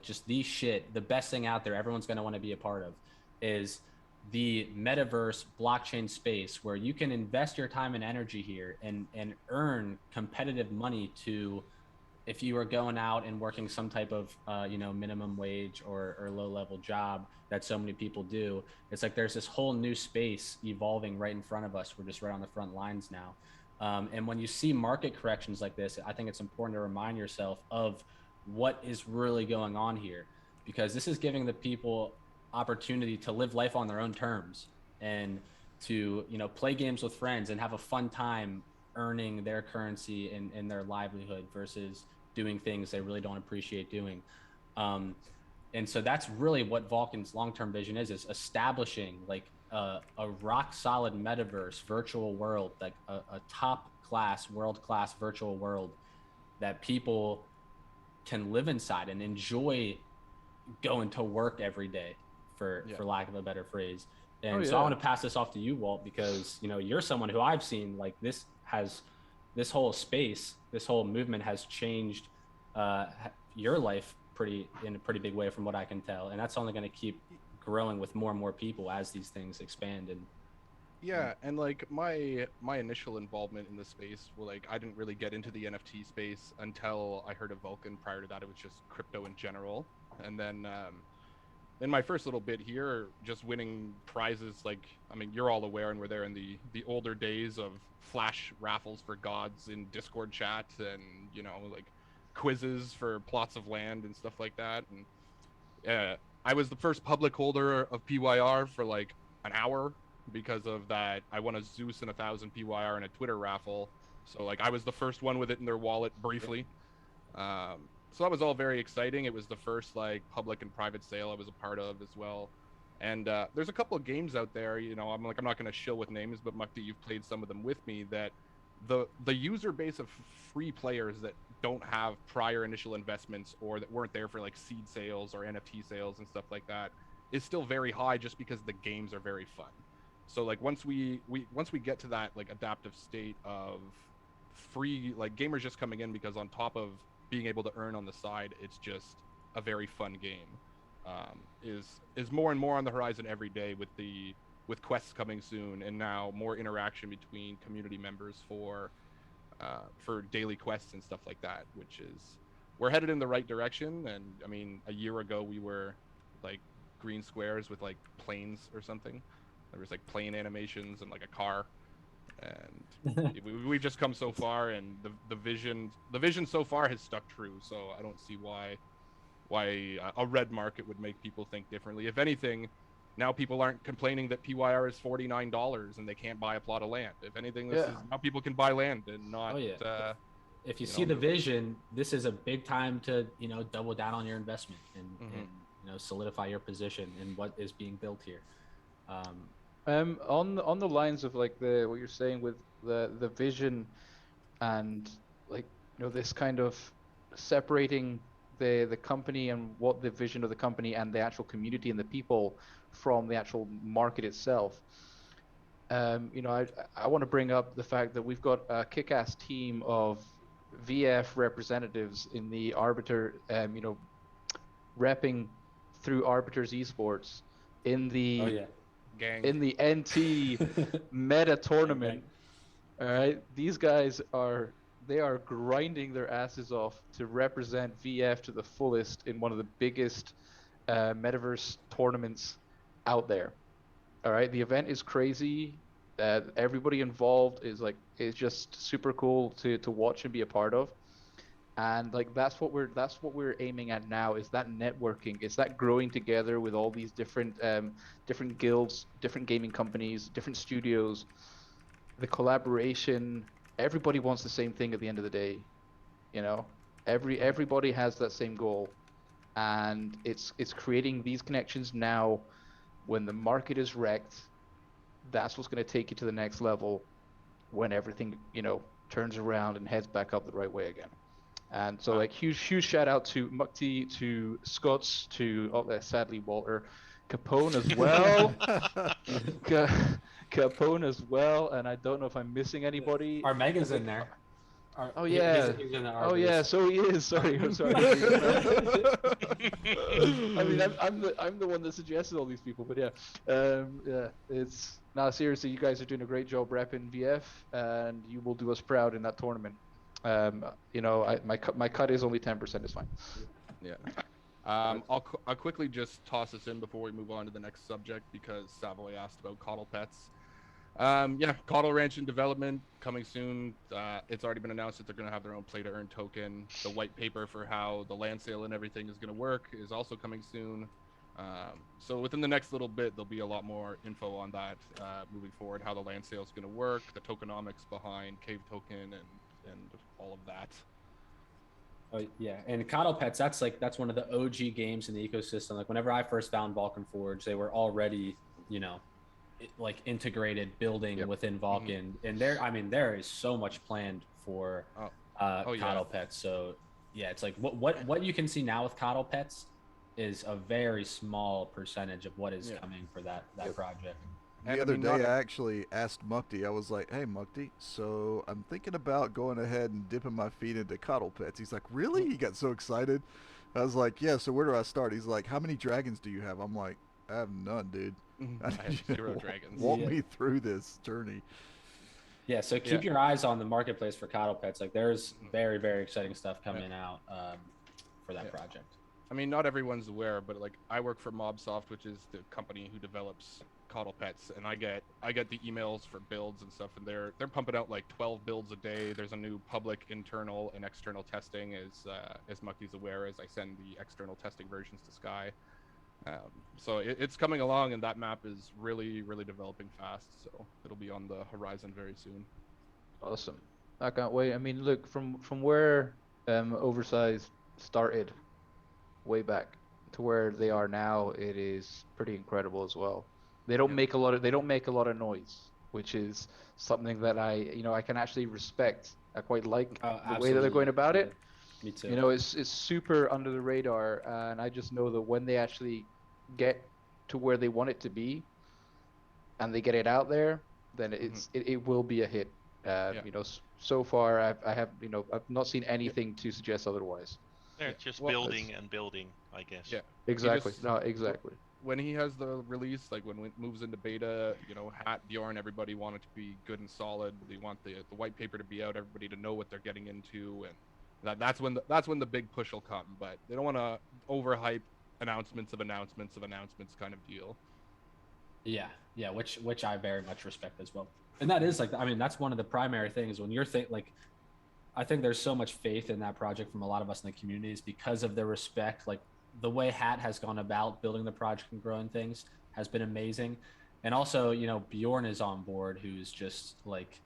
Just the shit, the best thing out there, everyone's going to want to be a part of, is the metaverse blockchain space, where you can invest your time and energy here and earn competitive money to, if you are going out and working some type of minimum wage or low level job that so many people do. It's like there's this whole new space evolving right in front of us. We're just right on the front lines now. And when you see market corrections like this, I think it's important to remind yourself of what is really going on here, because this is giving the people opportunity to live life on their own terms and to play games with friends and have a fun time earning their currency in their livelihood versus doing things they really don't appreciate doing. And so that's really what Vulcan's long-term vision is establishing like a rock solid metaverse virtual world, like a top class, world-class virtual world that people can live inside and enjoy going to work every day, for lack of a better phrase. And so I want to pass this off to you, Walt, because you're someone who I've seen like this whole space, this whole movement has changed your life in a pretty big way from what I can tell, and that's only going to keep growing with more and more people as these things expand. And like my initial involvement in the space, like I didn't really get into the NFT space until I heard of Vulcan. Prior to that, it was just crypto in general. And then in my first little bit here, just winning prizes, like, I mean, you're all aware, and we're there in the older days of flash raffles for gods in Discord chat, and like quizzes for plots of land and stuff like that. And I was the first public holder of PYR for like an hour. Because of that, I won a Zeus and 1,000 PYR in a Twitter raffle. So like I was the first one with it in their wallet briefly. So that was all very exciting. It was the first like public and private sale I was a part of as well. And there's a couple of games out there, I'm not going to shill with names, but Mukti, you've played some of them with me, that the user base of free players that don't have prior initial investments or that weren't there for like seed sales or NFT sales and stuff like that is still very high, just because the games are very fun. So like once we get to that like adaptive state of free, like gamers just coming in because on top of being able to earn on the side, it's just a very fun game, is more and more on the horizon every day with quests coming soon, and now more interaction between community members for daily quests and stuff like that, which is, we're headed in the right direction. And I mean, a year ago we were like green squares with like planes or something. There was like plane animations and like a car, and we've just come so far, and the vision so far has stuck true. So I don't see why a red market would make people think differently. If anything, now people aren't complaining that PYR is $49 and they can't buy a plot of land. If anything, this is now people can buy land and not. If you see the vision, this is a big time to double down on your investment and solidify your position in what is being built here. On the lines of like what you're saying with the vision, and like this kind of separating the company and what the vision of the company and the actual community and the people from the actual market itself. I want to bring up the fact that we've got a kick-ass team of VF representatives in the Arbiter, repping through Arbiter's esports in the in the NT meta tournament. All right, these guys are grinding their asses off to represent VF to the fullest in one of the biggest metaverse tournaments out there. All right, the event is crazy. Everybody involved is just super cool to watch and be a part of. And like that's what we're aiming at now, is that networking. It's that growing together with all these different guilds, different gaming companies, different studios, the collaboration. Everybody wants the same thing at the end of the day, everybody has that same goal, and it's creating these connections now. When the market is wrecked, that's what's going to take you to the next level when everything turns around and heads back up the right way again. And so like huge shout out to Mukti, to Scots, to sadly Walter Capone as well. Capone as well, and I don't know if I'm missing anybody. Armega's in there. Oh yeah. He's in the oh yeah, so he is. Sorry, I'm sorry. I mean, I'm the one that suggested all these people, but yeah, it's seriously, you guys are doing a great job repping VF, and you will do us proud in that tournament. My cut is only 10%. It's fine. Yeah. I'll quickly just toss this in before we move on to the next subject because Savoy asked about coddle pets. Coddle Ranch in development, coming soon. It's already been announced that they're going to have their own play-to-earn token. The white paper for how the land sale and everything is going to work is also coming soon. So within the next little bit, there'll be a lot more info on that moving forward, how the land sale is going to work, the tokenomics behind Cave Token, and all of that. Oh yeah, and Coddle Pets, that's one of the OG games in the ecosystem. Like whenever I first found Vulcan Forge, they were already, like integrated building within Vulcan. And there is so much planned for Coddle Pets. So yeah, it's like what you can see now with Coddle Pets is a very small percentage of what is coming for that project. The other day, I actually asked Mukti, I was like, hey, Mukti, so I'm thinking about going ahead and dipping my feet into Coddle Pets. He's like, really? He got so excited. I was like, yeah, so where do I start? He's like, how many dragons do you have? I'm like, I have none, dude. I have 0 dragons. Walk me through this journey. Yeah, so keep your eyes on the marketplace for Coddle Pets. Like there's very, very exciting stuff coming out for that project. I mean, not everyone's aware, but like I work for Mobsoft, which is the company who develops Coddle Pets, and I get the emails for builds and stuff, and they're pumping out like 12 builds a day. There's a new public, internal, and external testing, as Mukti's aware, as I send the external testing versions to Sky. So it's coming along, and that map is really, really developing fast. So it'll be on the horizon very soon. Awesome! I can't wait. I mean, look from where Oversized started, way back to where they are now, it is pretty incredible as well. They don't make a lot of noise, which is something that I can actually respect. I quite like the way that they're going about it. Me too. It's super under the radar, and I just know that when they actually get to where they want it to be, and they get it out there, then it will be a hit. So far I've not seen anything to suggest otherwise. They're just building and building, I guess. Yeah, exactly. Exactly. When he has the release, like when it moves into beta, Hat, Bjorn, everybody want it to be good and solid. They want the white paper to be out, everybody to know what they're getting into, and that's when the big push will come. But they don't want to overhype announcements of announcements kind of deal. Yeah, which I very much respect as well. And that is that's one of the primary things when you're I think there's so much faith in that project from a lot of us in the communities because of the respect. Like the way Hat has gone about building the project and growing things has been amazing. And also, Bjorn is on board, who's just like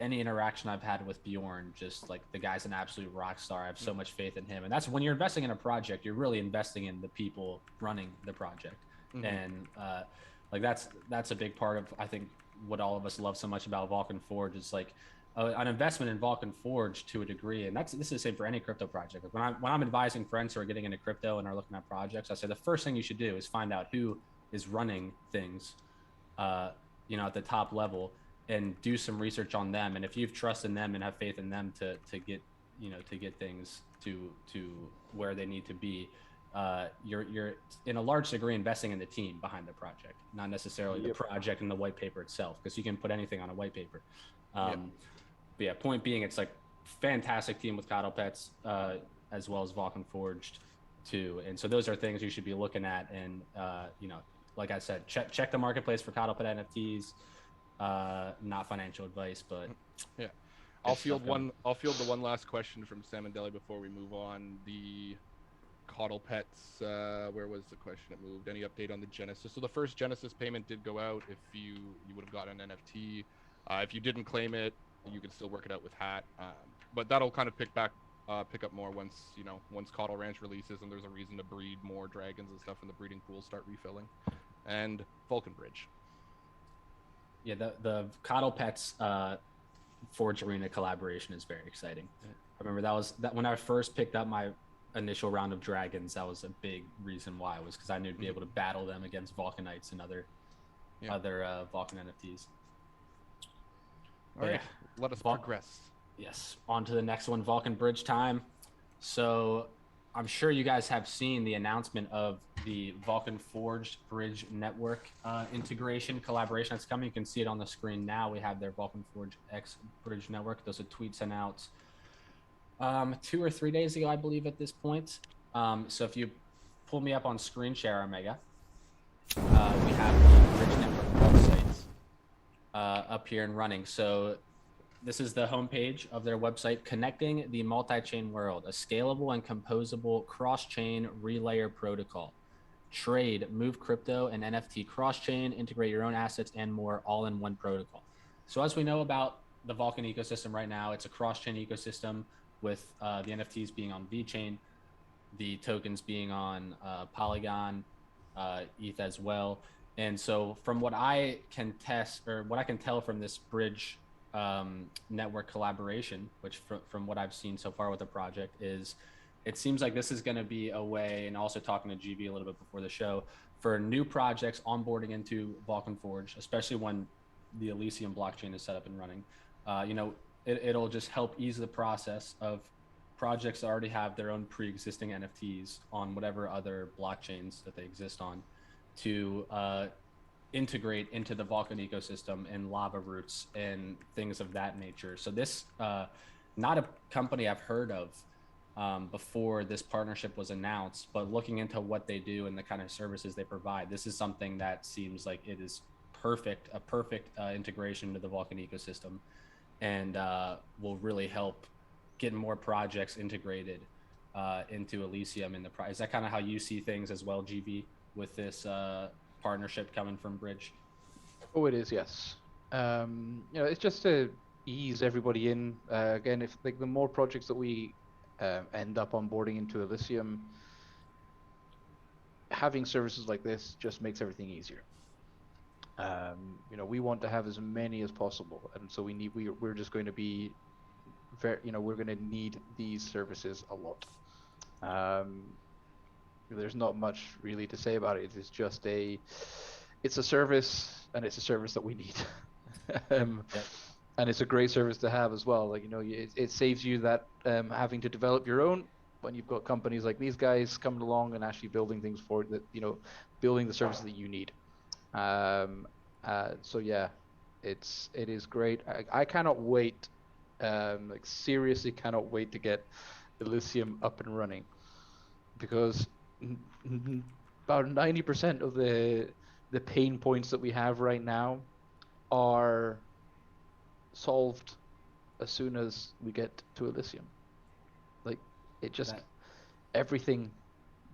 any interaction I've had with Bjorn, just like the guy's an absolute rock star. I have so much faith in him. And that's when you're investing in a project, you're really investing in the people running the project. And that's a big part of, I think, what all of us love so much about Vulcan Forge is like an investment in Vulcan Forge to a degree. And this is the same for any crypto project. Like when I'm advising friends who are getting into crypto and are looking at projects, I say the first thing you should do is find out who is running things, at the top level, and do some research on them. And if you've trust in them and have faith in them to get things to where they need to be, you're in a large degree investing in the team behind the project, not necessarily the project and the white paper itself, because you can put anything on a white paper. But yeah, point being, it's like fantastic team with Coddle Pets, as well as Vulcan Forged too. And so those are things you should be looking at. And like I said, check the marketplace for Coddle Pet NFTs. Not financial advice, but yeah. I'll field the one last question from Sam and Deli before we move on. The Coddle Pets, where was the question it moved? Any update on the Genesis? So the first Genesis payment did go out. If you would have gotten an NFT. If you didn't claim it, you can still work it out with Hat. But that'll kind of pick up more once Coddle Ranch releases and there's a reason to breed more dragons and stuff, and the breeding pools start refilling. And Vulcan Bridge. Yeah, the Coddle Pets Forge Arena collaboration is very exciting. I remember that when I first picked up my initial round of dragons, that was a big reason why, was because I knew to be able to battle them against Vulcanites and other Vulcan NFTs. All right, let us progress. Yes, on to the next one, Vulcan Bridge time. So I'm sure you guys have seen the announcement of the Vulcan Forged Bridge Network integration collaboration that's coming. You can see it on the screen now. We have their Vulcan Forged X Bridge Network. Those are tweets sent out 2 or 3 days ago, I believe, at this point. So if you pull me up on screen share, armega, we have the Bridge Network website up here and running. So this is the homepage of their website, Connecting the Multi-Chain World, a scalable and composable cross-chain relayer protocol. Trade, move crypto and NFT cross-chain, integrate your own assets, and more, all in one protocol. So as we know about the Vulcan ecosystem right now, it's a cross-chain ecosystem with the NFTs being on VeChain, the tokens being on Polygon, ETH as well. And so from what I can tell from this bridge network collaboration, which from what I've seen so far with the project, is it seems like this is going to be a way, and also talking to GB a little bit before the show, for new projects onboarding into Vulcan Forge, especially when the Elysium blockchain is set up and running. It'll just help ease the process of projects that already have their own pre-existing NFTs on whatever other blockchains that they exist on to integrate into the Vulcan ecosystem and lava roots and things of that nature. So this, not a company I've heard of before this partnership was announced, but looking into what they do and the kind of services they provide, this is something that seems like it is a perfect integration to the Vulcan ecosystem, and will really help get more projects integrated into Elysium in the price. Is that kind of how you see things as well, GB, with this partnership coming from Bridge? Oh, it is, yes. It's just to ease everybody in. Again, if like the more projects that we end up onboarding into Elysium, having services like this just makes everything easier. We want to have as many as possible, and so we're just going to be we're going to need these services a lot. There's not much really to say about it. It's just it's a service, and it's a service that we need. And it's a great service to have as well. It saves you that having to develop your own when you've got companies like these guys coming along and actually building things for that, building the services that you need. So yeah, it is great. I cannot wait. Seriously cannot wait to get Elysium up and running, because about 90% of the pain points that we have right now are solved as soon as we get to Elysium. Everything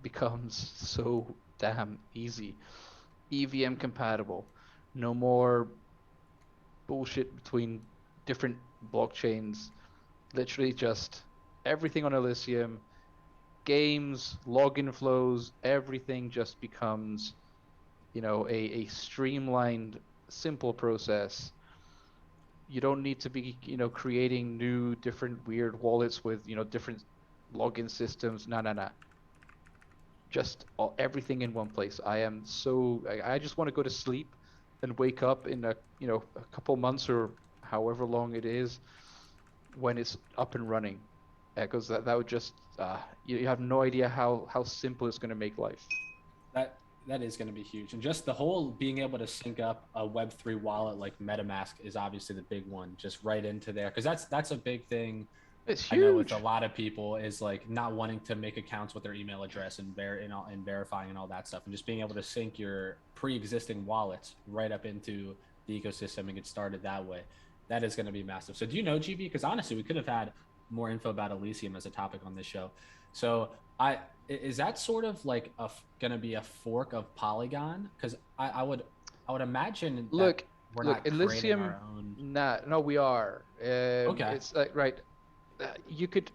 becomes so damn easy. EVM compatible, no more bullshit between different blockchains, literally just everything on Elysium, games, login flows, everything just becomes, a streamlined, simple process. You don't need to be, creating new, different, weird wallets with, different login systems. No. Just everything in one place. I just want to go to sleep and wake up in a couple months or however long it is when it's up and running, because that would just you have no idea how simple it's going to make life. That is going to be huge. And just the whole being able to sync up a Web3 wallet like MetaMask is obviously the big one, just right into there, because that's a big thing. It's huge. I know with a lot of people is like not wanting to make accounts with their email address and verifying and all that stuff, and just being able to sync your pre-existing wallets right up into the ecosystem and get started that way. That is going to be massive. So do you know, GB? Because honestly, we could have had more info about Elysium as a topic on this show. So is that sort of like going to be a fork of Polygon? Because I would imagine that we're not Elysium, creating our own. No, we are. Okay. It's right. You could.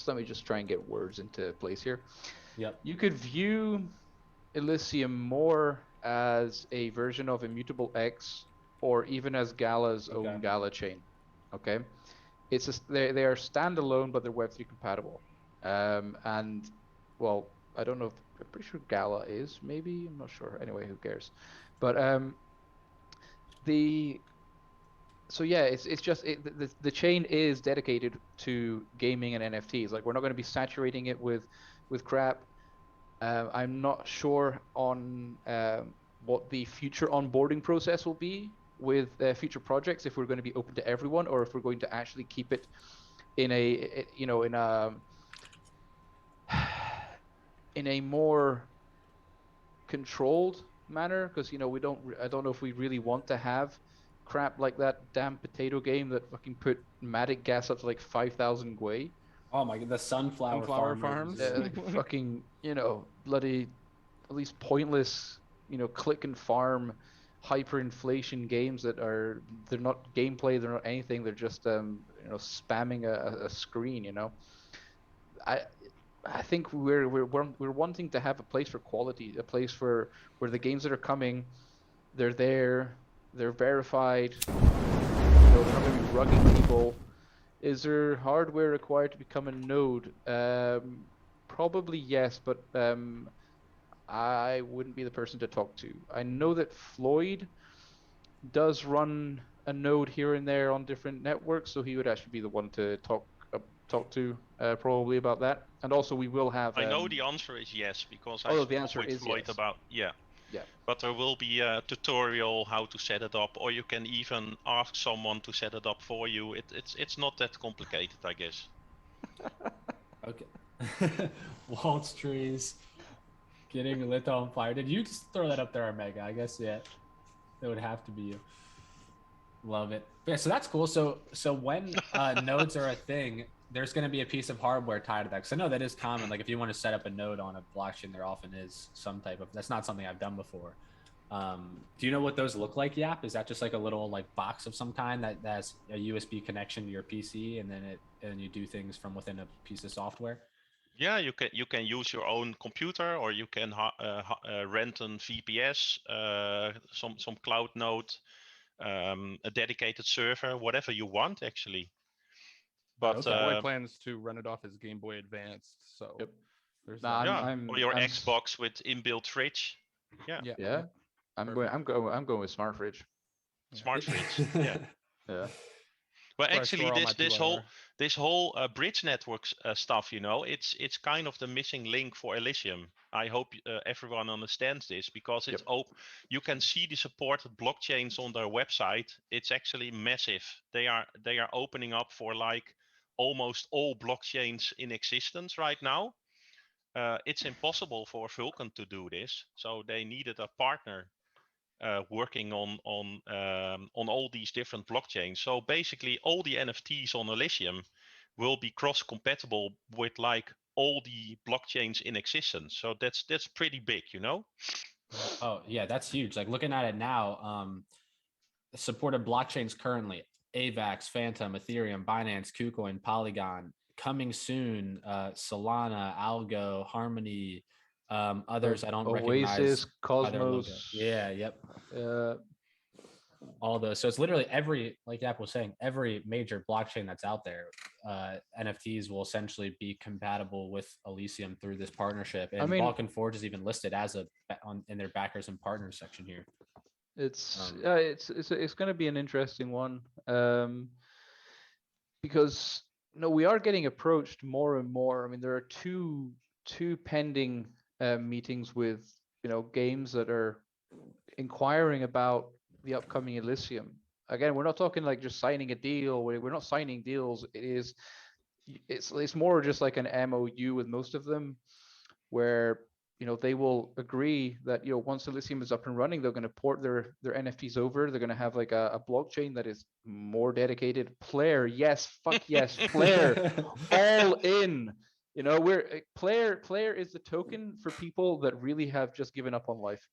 Let me just try and get words into place here. Yep. You could view Elysium more as a version of Immutable X, or even as Gala's own Gala chain. Okay, they are standalone, but they're Web3 compatible. And well, I don't know if I'm pretty sure Gala is, maybe, I'm not sure. Anyway, who cares? But so yeah, it's just the chain is dedicated to gaming and NFTs. Like, we're not going to be saturating it with crap. I'm not sure on what the future onboarding process will be with future projects, if we're going to be open to everyone, or if we're going to actually keep it in a in a more controlled manner, because I don't know if we really want to have crap like that damn potato game that fucking put Matic gas up to like 5,000 Gwei. Oh my god, the sunflower farms. Like fucking, bloody, at least pointless, click and farm hyperinflation games they're not gameplay, they're not anything, they're just spamming a screen. I think we're wanting to have a place for quality, a place where the games that are coming, they're there, they're verified, they're not going to be rugging people. Is there hardware required to become a node? Probably yes, but I wouldn't be the person to talk to. I know that Floyd does run a node here and there on different networks, so he would actually be the one to talk to probably about that. And also, we will have. I know the answer is yes, because I the answer spoke with is Floyd yes. about Yeah. But there will be a tutorial how to set it up, or you can even ask someone to set it up for you. It's not that complicated, I guess. Okay. Waltz trees getting lit on fire. Did you just throw that up there, Armega? I guess, yeah. It would have to be you. Love it. Yeah, so that's cool. So when nodes are a thing, there's going to be a piece of hardware tied to that. Because I know that is common. Like, if you want to set up a node on a blockchain, there often is some type of. That's not something I've done before. Do you know what those look like, Japp? Is that just like a little box of some kind that has a USB connection to your PC, and then you do things from within a piece of software? Yeah, you can use your own computer, or you can rent an VPS, some cloud node, a dedicated server, whatever you want, actually. But Boy plans to run it off his Game Boy Advanced, so yep. There's or your Xbox with inbuilt fridge. Yeah. I'm going with smart fridge. Smart fridge. Yeah. Yeah. Well, actually, this whole bridge network stuff, it's kind of the missing link for Elysium. I hope everyone understands this, because it's open. You can see the supported blockchains on their website. It's actually massive. They are opening up for almost all blockchains in existence right now. It's impossible for Vulcan to do this, so they needed a partner working on all these different blockchains. So basically, all the NFTs on Elysium will be cross-compatible with all the blockchains in existence. So that's pretty big, Oh yeah, that's huge. Like, looking at it now, supported blockchains currently: AVAX, Phantom, Ethereum, Binance, KuCoin, Polygon. Coming soon, Solana, Algo, Harmony. Others I don't recognize. Oasis, Cosmos. Yeah, yep. All those. So it's literally every, like Japp was saying, every major blockchain that's out there, NFTs will essentially be compatible with Elysium through this partnership. And Vulcan Forge is even listed as in their backers and partners section here. It's going to be an interesting one, because we are getting approached more and more. I mean, there are two pending meetings with games that are inquiring about the upcoming Elysium. Again, we're not talking like just signing a deal. We're not signing deals. It's more just like an MOU with most of them, where they will agree that once Elysium is up and running, they're going to port their NFTs over. They're going to have like a blockchain that is more dedicated. Player, yes, fuck yes, player, all in. Player is the token for people that really have just given up on life.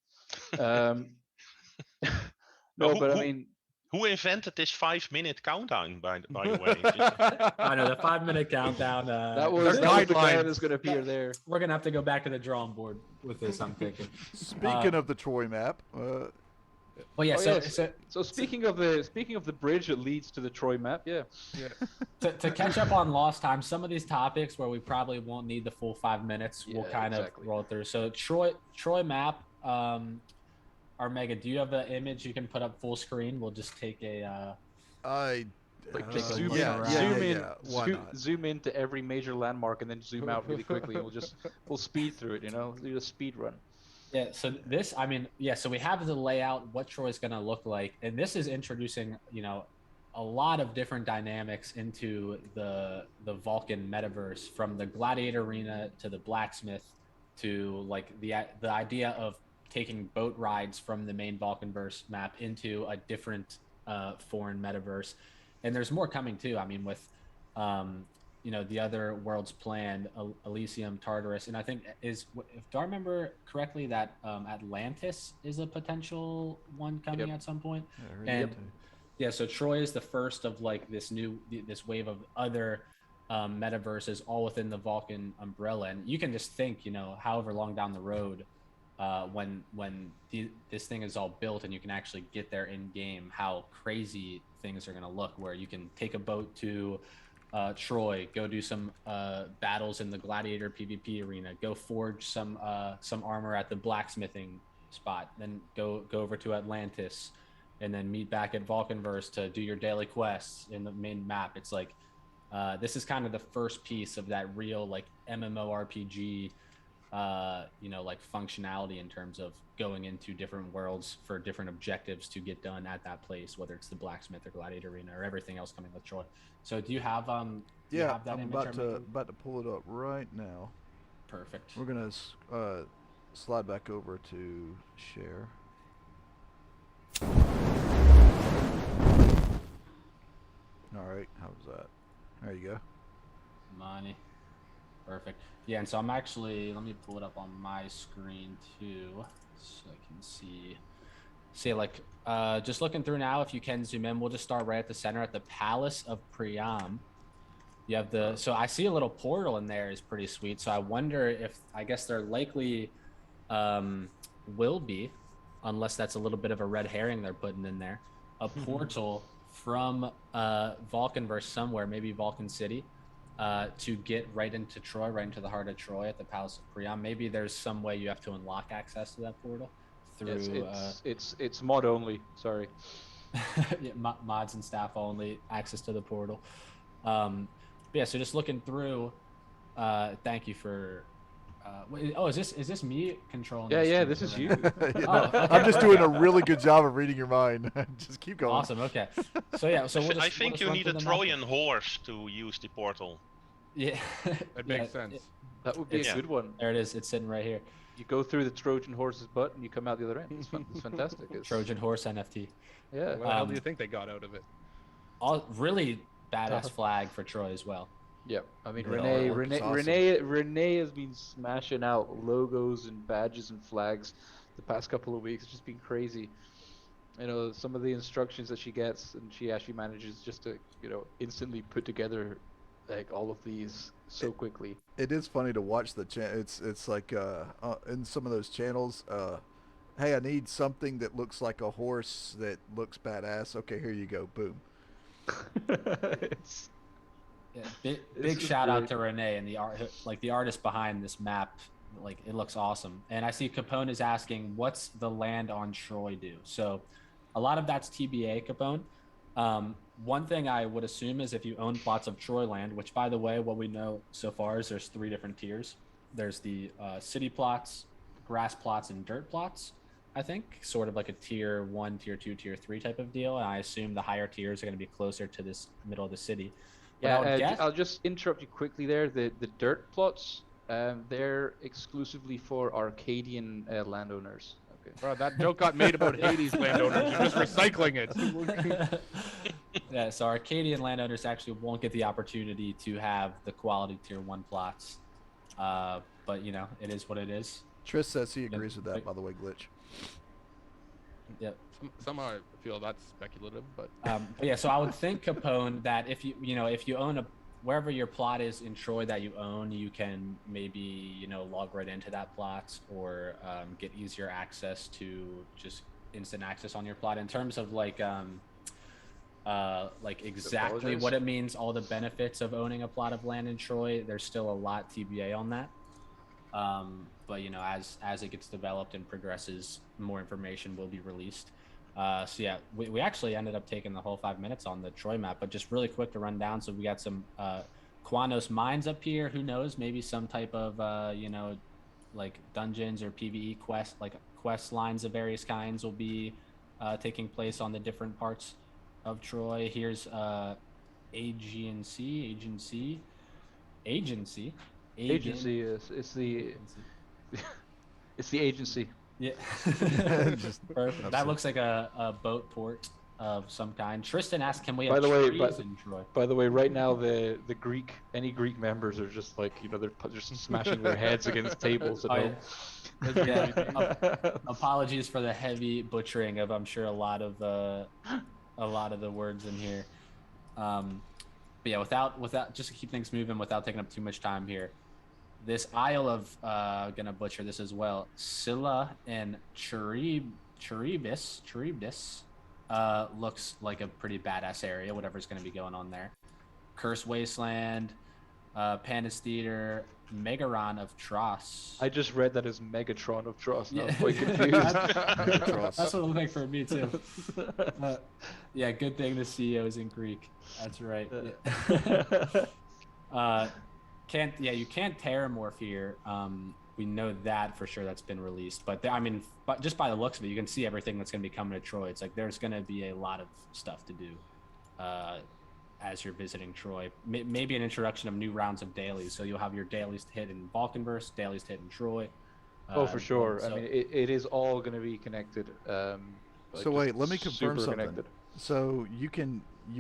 Who invented this 5-minute countdown, by the way? I know, the 5-minute countdown. That was the guy that's going to appear there. We're going to have to go back to the drawing board with this, I'm thinking. Speaking of the Troy map, Well, yeah. So speaking of the bridge that leads to the Troy map, yeah. To catch up on lost time, some of these topics where we probably won't need the full 5 minutes, we'll kind of roll through. So Troy map, Armega, do you have an image you can put up full screen? We'll just take a. Just zoom into every major landmark and then zoom out really quickly. We'll speed through it, do a speed run. Yeah, so this, so we have the layout, what Troy's going to look like, and this is introducing, a lot of different dynamics into the Vulcan metaverse, from the gladiator arena to the blacksmith to like the idea of taking boat rides from the main Vulcanverse map into a different foreign metaverse. And there's more coming too. With the other worlds planned, Elysium, Tartarus, and I think do I remember correctly that Atlantis is a potential one coming at some point. So Troy is the first of like this wave of other metaverses, all within the Vulcan umbrella. And you can just think, however long down the road, when this thing is all built and you can actually get there in game, how crazy things are going to look, where you can take a boat to Troy, go do some battles in the gladiator PvP arena, go forge some armor at the blacksmithing spot, then go over to Atlantis, and then meet back at Vulcanverse to do your daily quests in the main map. It's like this is kind of the first piece of that real like MMORPG like functionality in terms of going into different worlds for different objectives to get done at that place, whether it's the blacksmith or gladiator arena or everything else coming with Troy. So do you have I'm about to pull it up right now. Perfect. We're gonna slide back over to share. All right, how's that? There you go. Money. Perfect. Yeah, and so I'm actually, let me pull it up on my screen too, so I can see like, just looking through now, if you can zoom in, we'll just start right at the center at the Palace of Priam. You have so I see a little portal in there is pretty sweet. So I wonder I guess there likely will be, unless that's a little bit of a red herring they're putting in there, a portal from Vulcanverse somewhere, maybe Vulcan City, to get right into Troy, right into the heart of Troy at the Palace of Priam. Maybe there's some way you have to unlock access to that portal through. It's mod only. Sorry. Yeah, mods and staff only access to the portal. So just looking through. Thank you for. Is this me controlling? Yeah, this is you. Okay, I'm just doing a really good job of reading your mind. Just keep going. Awesome. Okay. So I think you need a Trojan horse to use the portal. Yeah, that makes sense. That would be a good one. There it is. It's sitting right here. You go through the Trojan horse's butt and you come out the other end. It's fantastic. Trojan horse NFT. Yeah. What the hell do you think they got out of it? All really badass flag for Troy as well. Yeah, Renee has been smashing out logos and badges and flags the past couple of weeks. It's just been crazy. Some of the instructions that she gets, and she actually manages just to, instantly put together like all of these so quickly. It is funny to watch the it's like in some of those channels, hey, I need something that looks like a horse that looks badass. Okay, here you go. Boom. Big shout out to Renee and the artist behind this map. Like, it looks awesome. And I see Capone is asking, what's the land on Troy do? So a lot of that's TBA, Capone. One thing I would assume is if you own plots of Troy land, which, by the way, what we know so far is there's 3 different tiers. There's the city plots, grass plots, and dirt plots, I think, sort of like a tier 1, tier 2, tier 3 type of deal. And I assume the higher tiers are going to be closer to this middle of the city. Yeah, I'll just interrupt you quickly there. The dirt plots, they're exclusively for Arcadian landowners. Okay. Bro, that joke got made about Hades landowners. You're just recycling it. Yeah, so Arcadian landowners actually won't get the opportunity to have the quality tier 1 plots. But, it is what it is. Tris says he agrees with that, by the way, Glitch. Yep. Somehow I feel that's speculative, but yeah. So I would think, Capone, that if you own wherever your plot is in Troy that you own, you can maybe log right into that plot or get easier access to just instant access on your plot. In terms of like exactly what it means, all the benefits of owning a plot of land in Troy, there's still a lot TBA on that. But you know, as it gets developed and progresses, more information will be released. So yeah, we actually ended up taking the whole 5 minutes on the Troy map, but just really quick to run down. So we got some Quanos mines up here. Who knows? Maybe some type of you know, like dungeons or PvE quest lines of various kinds will be taking place on the different parts of Troy. Here's agency. Agency is it's the it's the agency. Yeah. Perfect. That looks like a boat port of some kind. Tristan asked, "Can we have trees in Troy?" By the way, right now any Greek members are just like, you know, they're just smashing their heads against tables. Apologies for the heavy butchering of, I'm sure, a lot of the words in here. But yeah, without just to keep things moving, without taking up too much time here. This Isle of gonna butcher this as well. Scylla and Charybdis looks like a pretty badass area, whatever's gonna be going on there. Cursed Wasteland, Panis Theater, Megaron of Tross. I just read that as Megatron of Tross. Yeah. I'm quite confused. That's what it looked like for me too. Yeah, good thing the CEO is in Greek. That's right. Yeah. You can't terramorph here. We know that for sure. That's been released. But but just by the looks of it, you can see everything that's going to be coming to Troy. It's like there's going to be a lot of stuff to do as you're visiting Troy. Maybe an introduction of new rounds of dailies. So you'll have your dailies to hit in Vulcanverse, dailies to hit in Troy. For sure. So, I mean, it is all going to be connected. So wait, let me confirm something. Connected. So you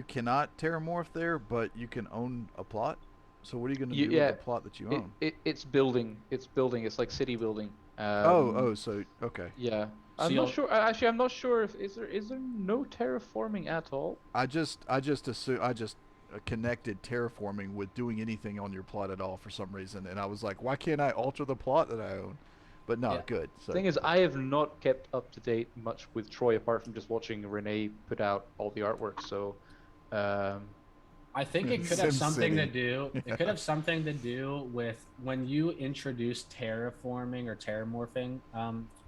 cannot terramorph there, but you can own a plot. So what are you going to do with the plot that you own? It's building. It's like city building. So okay. Yeah. I'm not sure. Actually, I'm not sure if is there no terraforming at all. I just connected terraforming with doing anything on your plot at all for some reason, and I was like, why can't I alter the plot that I own? But no, good. So. Thing is, I have not kept up to date much with Troy apart from just watching Renee put out all the artwork. So. I think it could have something to do. It could have something to do with when you introduce terraforming or terramorphing,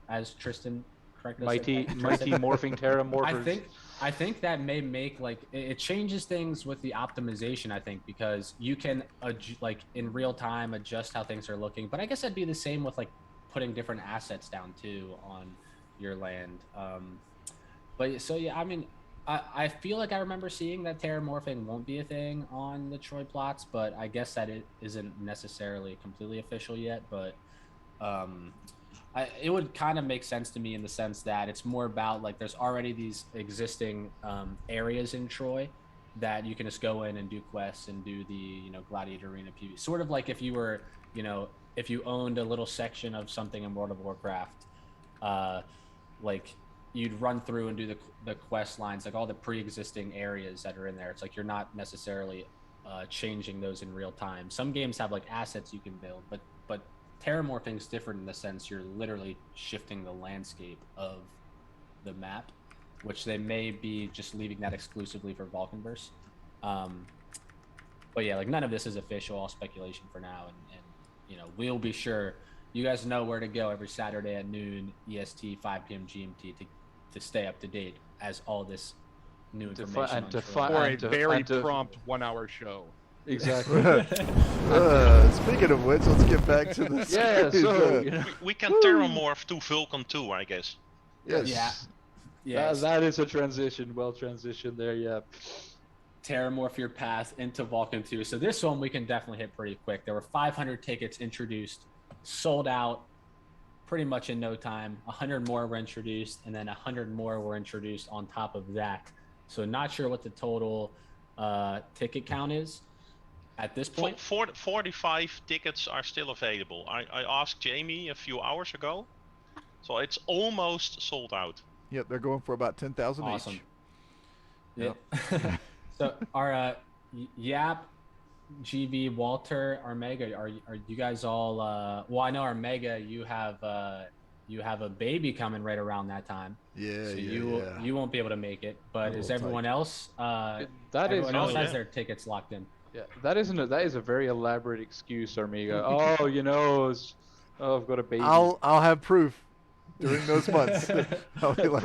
as Tristan correctly said. Mighty morphing terramorphers. I think that may make it changes things with the optimization. I think because you can like in real time adjust how things are looking. But I guess that'd be the same with like putting different assets down too on your land. But so yeah, I mean. I feel like I remember seeing that terramorphing won't be a thing on the Troy plots, but I guess that it isn't necessarily completely official yet. But it would kind of make sense to me in the sense that it's more about like there's already these existing areas in Troy that you can just go in and do quests and do the Gladiator Arena PvP. Sort of like if you were if you owned a little section of something in World of Warcraft, like. You'd run through and do the quest lines, like all the pre-existing areas that are in there. It's like you're not necessarily changing those in real time. Some games have like assets you can build, but terramorphing is different in the sense you're literally shifting the landscape of the map, which they may be just leaving that exclusively for Vulcanverse. But yeah, like none of this is official, all speculation for now, and we'll be sure you guys know where to go every Saturday at noon EST, 5 p.m. GMT to stay up to date as all this new information for a very prompt 1 hour show. Exactly. Speaking of which, let's get back to this. Yeah, so we can terramorph to Vulcan too, I guess. Yes. Yeah. That is a transition. Well transitioned there. Yeah. Terramorph your path into Vulcan 2. So this one we can definitely hit pretty quick. There were 500 tickets introduced, sold out pretty much in no time. 100 more were introduced, and then 100 more were introduced on top of that. So not sure what the total ticket count is at this point. 45 tickets are still available. I asked Jamie a few hours ago, so it's almost sold out. Yep, they're going for about 10,000 awesome. each. Yep. So our Japp, GB, Walter, Armega, are you guys all? Well, I know Armega, you have you have a baby coming right around that time. Yeah, so yeah. you won't be able to make it. But is everyone else? Everyone else has their tickets locked in. Yeah, that is a very elaborate excuse, Armega. Oh, I've got a baby. I'll have proof during those months. I'll be like,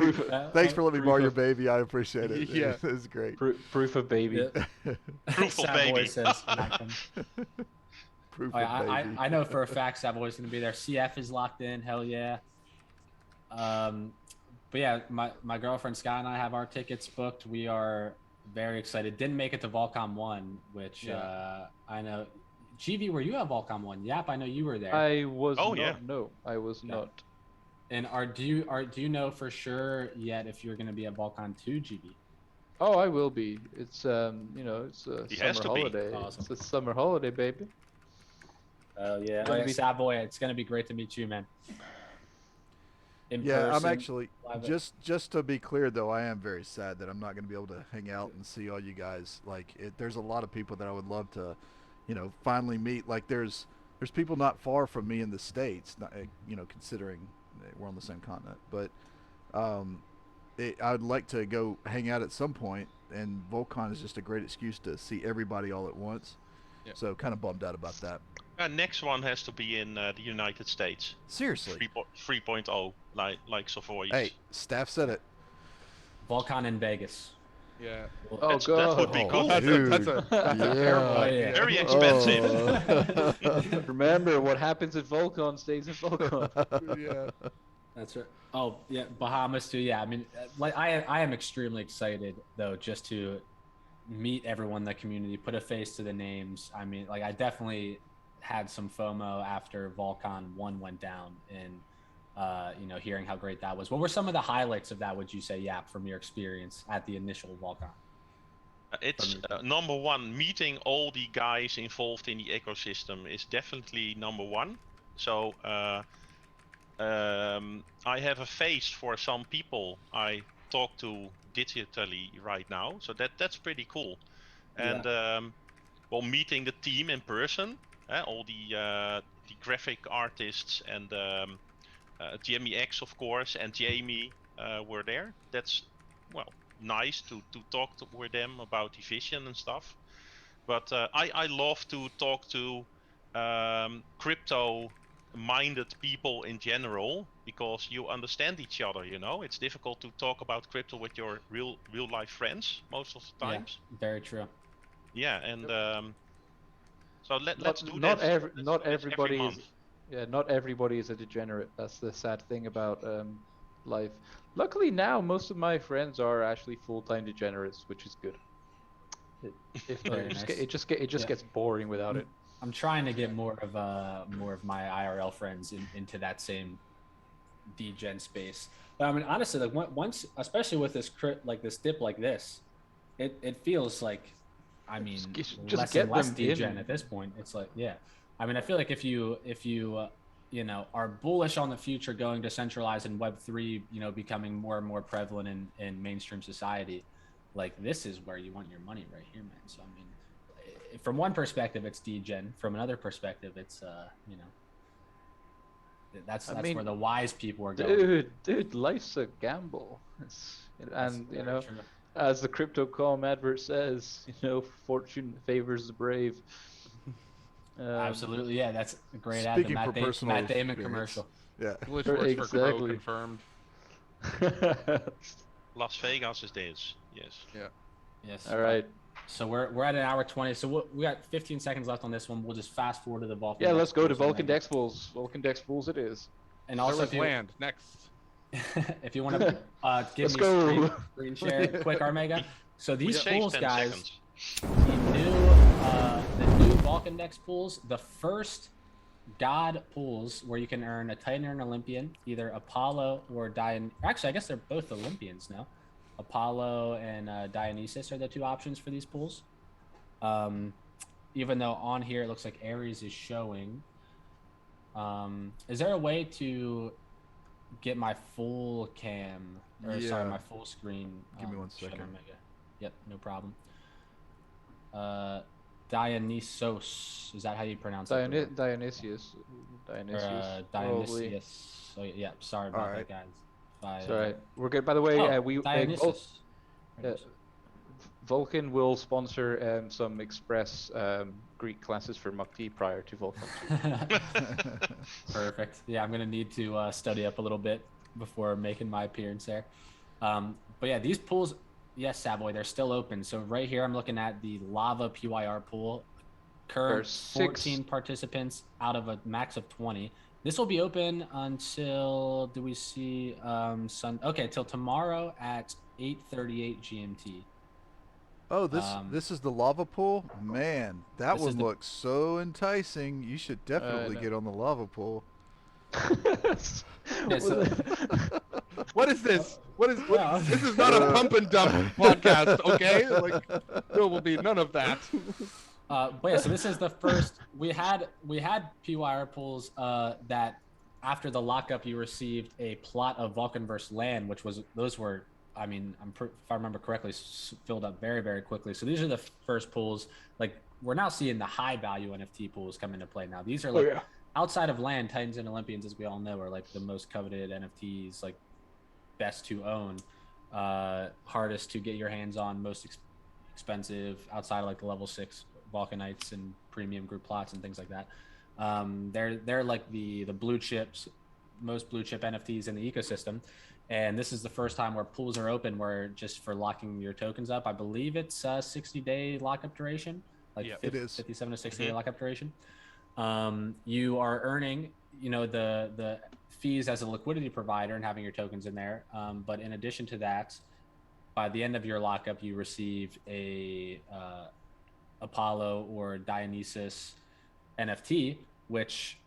thanks for letting me borrow your baby. I appreciate it. Yeah, it's great. Proof of baby. Yeah. Proof of baby. Says, Proof of baby. I know for a fact Savoy's going to be there. CF is locked in. Hell yeah. But yeah, my girlfriend Scott and I have our tickets booked. We are very excited. Didn't make it to Vulcan 1, which I know. GV, were you at Vulcan 1? Yep, I know you were there. I was not. Yeah. No, I was not. And do you know for sure yet if you're going to be at Vulcan 2, GV? Oh, I will be. It's it's a summer holiday. Awesome. It's a summer holiday, baby. Oh yeah, Savoy. It's going to be great to meet you, man. Yeah, I'm actually just to be clear though, I am very sad that I'm not going to be able to hang out and see all you guys. Like, there's a lot of people that I would love to, finally meet. Like, there's people not far from me in the States, considering we're on the same continent. But I'd like to go hang out at some point, and Vulcan is just a great excuse to see everybody all at once. Yeah. So kind of bummed out about that. Next one has to be in the United States. Seriously. 3.0, like Savoy. Hey, staff said it. Vulcan in Vegas. Yeah. Oh, God. That would be cool. That's a terrible idea. Very expensive. Remember, what happens at Vulcan stays at Vulcan. Yeah. That's right. Oh yeah, Bahamas too. Yeah, I mean, I am extremely excited though, just to meet everyone in the community, put a face to the names. I mean, I definitely had some FOMO after Vulcan 1 went down, and hearing how great that was. What were some of the highlights of that, would you say, Japp, from your experience at the initial Vulcan? It's number one, meeting all the guys involved in the ecosystem is definitely number one. So I have a face for some people I talk to digitally right now, so that's pretty cool. And meeting the team in person, all the graphic artists and Jimmy X, of course, and Jamie were there. That's nice to talk with them about the vision and stuff. But I love to talk to crypto-minded people in general, because you understand each other. It's difficult to talk about crypto with your real life friends most of the times. Yeah, very true. Yeah, and so let's do not this. Not everybody every is. month. Yeah, not everybody is a degenerate. That's the sad thing about life. Luckily now, most of my friends are actually full-time degenerates, which is good. It just gets boring without it. I'm trying to get more of my IRL friends into that same degen space. But I mean, honestly, once, especially with this this dip like this, it feels like, I mean, just less get and less them degen in. at this point. It's like, yeah. I mean, I feel like if you are bullish on the future going decentralized and Web3, becoming more and more prevalent in mainstream society, this is where you want your money right here, man. So I mean, from one perspective, it's degen. From another perspective, it's that's where the wise people are going. Dude, life's a gamble. As the Crypto.com advert says, fortune favors the brave. Absolutely, yeah, that's a great ad. Speaking for personal Matt Damon experience. commercial. Yeah. Glitch works for Crow confirmed. Las Vegas is this. Yes. Yeah. Yes. All right. So we're at an hour 20. So we got 15 seconds left on this one. We'll just fast forward to the Vulcan. Yeah, let's go to Vulcan Dex Dex Pools. Vulcan Dex Pools it is. And also, Let's land next. if you want to give me screen share quick, Armega. So these pools, guys, the new Vulcan Dex pools, the first god pools where you can earn a Titan or an Olympian, either Apollo or Dion. Actually, I guess they're both Olympians now. Apollo and Dionysus are the two options for these pools. Even though on here it looks like Ares is showing. Is there a way to get my full cam, or sorry, my full screen? Give me 1 second. Yep, no problem. Dionysos. Is that how you pronounce it? Dionysius. Dionysius. Oh, yeah. Sorry about that, guys. It's all right. We're good. By the way, Dionysius. Vulcan will sponsor some express Greek classes for mukti prior to Vulcan. Perfect. Yeah, I'm gonna need to study up a little bit before making my appearance there. But yeah, these pools, yes, Savoy, they're still open. So right here, I'm looking at the lava PYR pool. Current 14 participants out of a max of 20. This will be open until, do we see till tomorrow at 8:38 GMT. Oh, this is the lava pool? Man, that one looks so enticing. You should definitely get on the lava pool. What is this? This is not a pump and dump podcast, okay? Like, there will be none of that. But yeah, so this is the first. We had PYR pools that after the lockup you received a plot of Vulcanverse land, those were, I mean, if I remember correctly, filled up very, very quickly. So these are the first pools. Like, we're now seeing the high value NFT pools come into play now. These are like outside of land, Titans and Olympians, as we all know, are like the most coveted NFTs, like best to own, hardest to get your hands on, most expensive outside of like the level 6 Vulcanites and premium group plots and things like that. They're like the blue chips, most blue chip NFTs in the ecosystem. And this is the first time where pools are open where just for locking your tokens up, I believe it's 60-day lockup duration, like it is 57 to 60 day lockup duration. You are earning, the fees as a liquidity provider and having your tokens in there. But in addition to that, by the end of your lockup, you receive a Apollo or Dionysus NFT, which,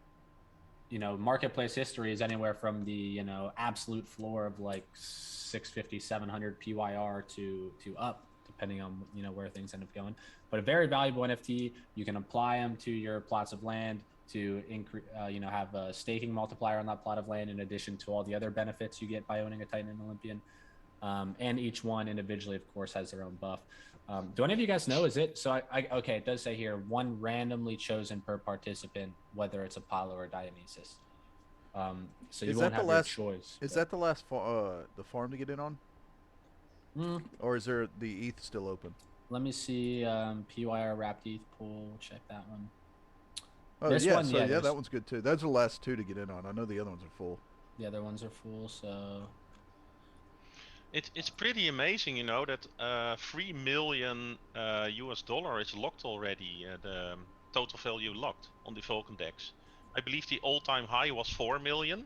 marketplace history is anywhere from the, absolute floor of like 650, 700 PYR to up, depending on, where things end up going. But a very valuable NFT. You can apply them to your plots of land to increase, have a staking multiplier on that plot of land in addition to all the other benefits you get by owning a Titan and Olympian. And each one individually, of course, has their own buff. Do any of you guys know, is it? So, okay, it does say here, one randomly chosen per participant, whether it's Apollo or Dionysus. So you won't have your choice. Is that the last the farm to get in on? Or is there the ETH still open? Let me see. PYR wrapped ETH pool. Check that one. Oh, this one, that one's good too. Those are the last 2 to get in on. I know the other ones are full. The other ones are full, so... It's pretty amazing, that 3 million US dollar is locked already, the total value locked on the Vulcan DEX. I believe the all-time high was 4 million.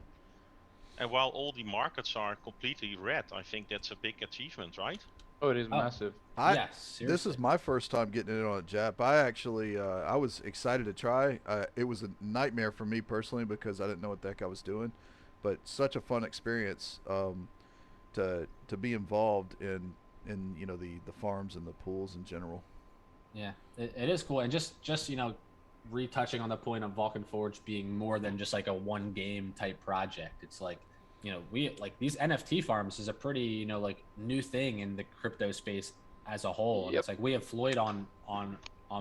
And while all the markets are completely red, I think that's a big achievement, right? Oh, it is massive. Yes, this is my first time getting in on a Japp. I actually, I was excited to try. It was a nightmare for me personally because I didn't know what the heck I was doing. But such a fun experience. To be involved in the farms and the pools in general. Yeah, it is cool. And just retouching on the point of Vulcan Forged being more than just like a one game type project. It's like, we like these NFT farms is a pretty, new thing in the crypto space as a whole. And it's like we have Floyd on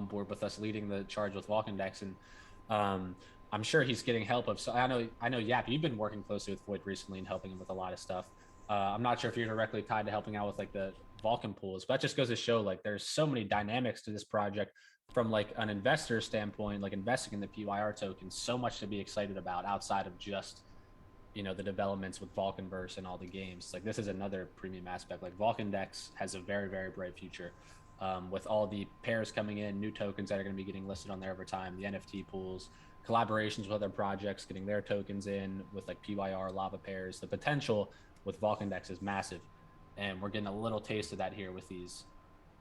board with us leading the charge with Vulcan Dex, and I'm sure he's getting help of. So I know Japp, you've been working closely with Floyd recently and helping him with a lot of stuff. I'm not sure if you're directly tied to helping out with like the Vulcan pools, but that just goes to show like there's so many dynamics to this project from like an investor standpoint, like investing in the PYR token, so much to be excited about outside of just, the developments with Vulcanverse and all the games. Like this is another premium aspect. Like Vulcan Dex has a very, very bright future with all the pairs coming in, new tokens that are going to be getting listed on there over time, the NFT pools, collaborations with other projects, getting their tokens in with like PYR lava pairs. The potential with Vulcan Dex is massive, and we're getting a little taste of that here with these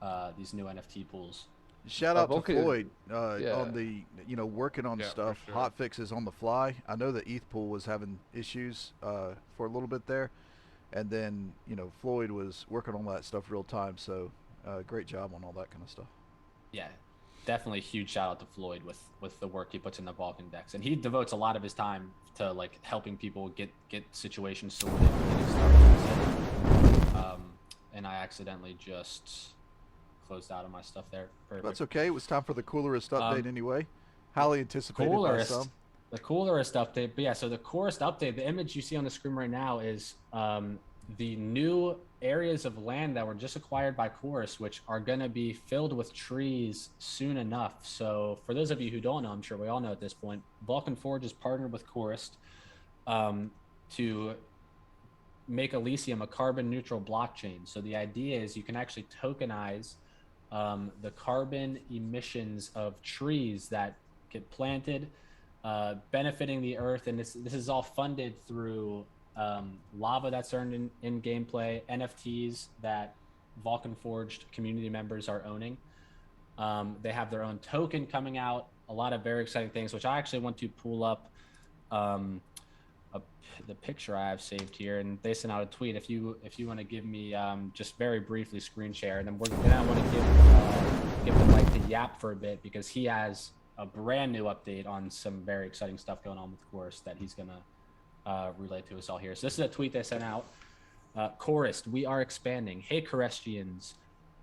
new NFT pools. Shout out to Floyd on the working on stuff, sure. Hot fixes on the fly. I know the ETH pool was having issues for a little bit there, and then Floyd was working on that stuff real time. So great job on all that kind of stuff. Yeah, definitely huge shout out to Floyd with the work he puts in the Vulcan Dex, and he devotes a lot of his time to like helping people get situations sorted, getting started. And I accidentally just closed out on my stuff there. Perfect. That's okay. It was time for the Corest update anyway. Highly anticipated by some. The Corest update. But yeah, so the Corest update, the image you see on the screen right now is the new areas of land that were just acquired by Corest, which are going to be filled with trees soon enough. So for those of you who don't know, I'm sure we all know at this point, Vulcan Forge has partnered with Corest to make Elysium a carbon neutral blockchain. So the idea is you can actually tokenize the carbon emissions of trees that get planted, benefiting the earth. And this is all funded through lava that's earned in gameplay, NFTs that Vulcan Forged community members are owning. They have their own token coming out, a lot of very exciting things, which I actually want to pull up the picture I have saved here, and they sent out a tweet. If you want to give me just very briefly screen share, and then I want to give the mic to Japp for a bit, because he has a brand new update on some very exciting stuff going on with Corest that he's gonna relay to us all here. So this is a tweet they sent out. Corest, we are expanding. Hey Corestians,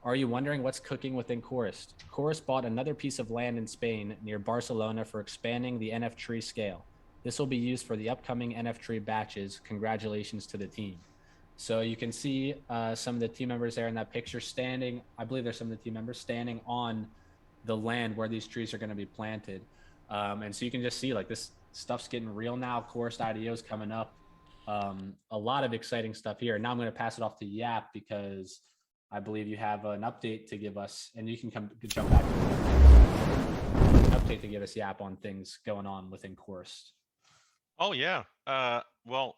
are you wondering what's cooking within Corest? Corest bought another piece of land in Spain near Barcelona for expanding the NF tree scale. This will be used for the upcoming NF tree batches. Congratulations to the team. So you can see some of the team members there in that picture standing. I believe there's some of the team members standing on the land where these trees are going to be planted. And so you can just see like this stuff's getting real now. Corest IDO is coming up. A lot of exciting stuff here. Now I'm going to pass it off to Japp, because I believe you have an update to give us, and you can jump back. An update to give us, Japp, on things going on within Corest. Oh yeah. Well,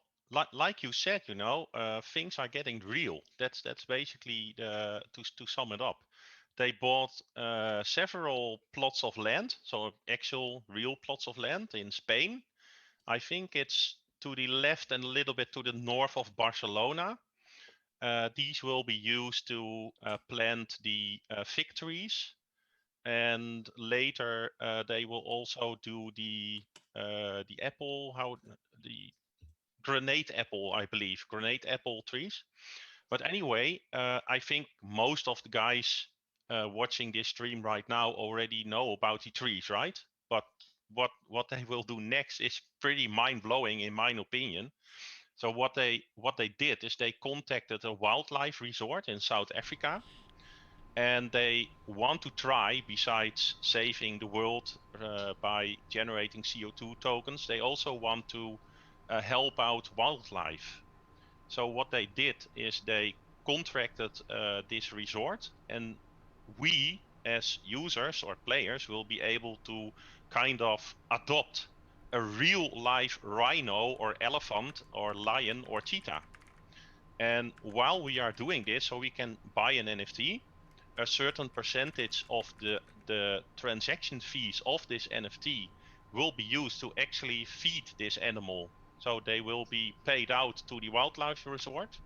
like you said, things are getting real. That's basically to sum it up. They bought several plots of land, so actual real plots of land in Spain. I think it's to the left and a little bit to the north of Barcelona. These will be used to plant the fig trees, and later they will also do the apple, the grenade apple, I believe, grenade apple trees. But anyway, I think most of the guys watching this stream right now already know about the trees, right? But what they will do next is pretty mind-blowing, in my opinion. So what they did is they contacted a wildlife resort in South Africa, and they want to try, besides saving the world by generating CO2 tokens, they also want to help out wildlife. So what they did is they contracted this resort, and we as users or players will be able to kind of adopt a real life rhino or elephant or lion or cheetah. And while we are doing this, so we can buy an NFT, a certain percentage of the transaction fees of this NFT will be used to actually feed this animal. So they will be paid out to the wildlife resort.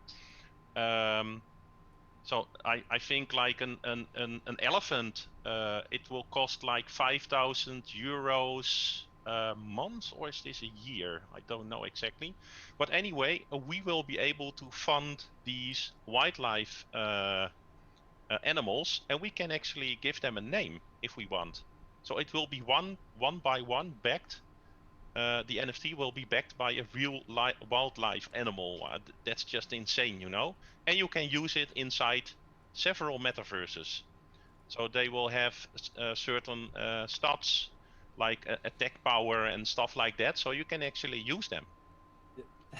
So I think like an elephant, it will cost like 5,000 euros a month, or is this a year? I don't know exactly. But anyway, we will be able to fund these wildlife animals, and we can actually give them a name if we want. So it will be one by one backed. The NFT will be backed by a real wildlife animal. That's just insane, And you can use it inside several metaverses. So they will have certain stats like attack power and stuff like that. So you can actually use them.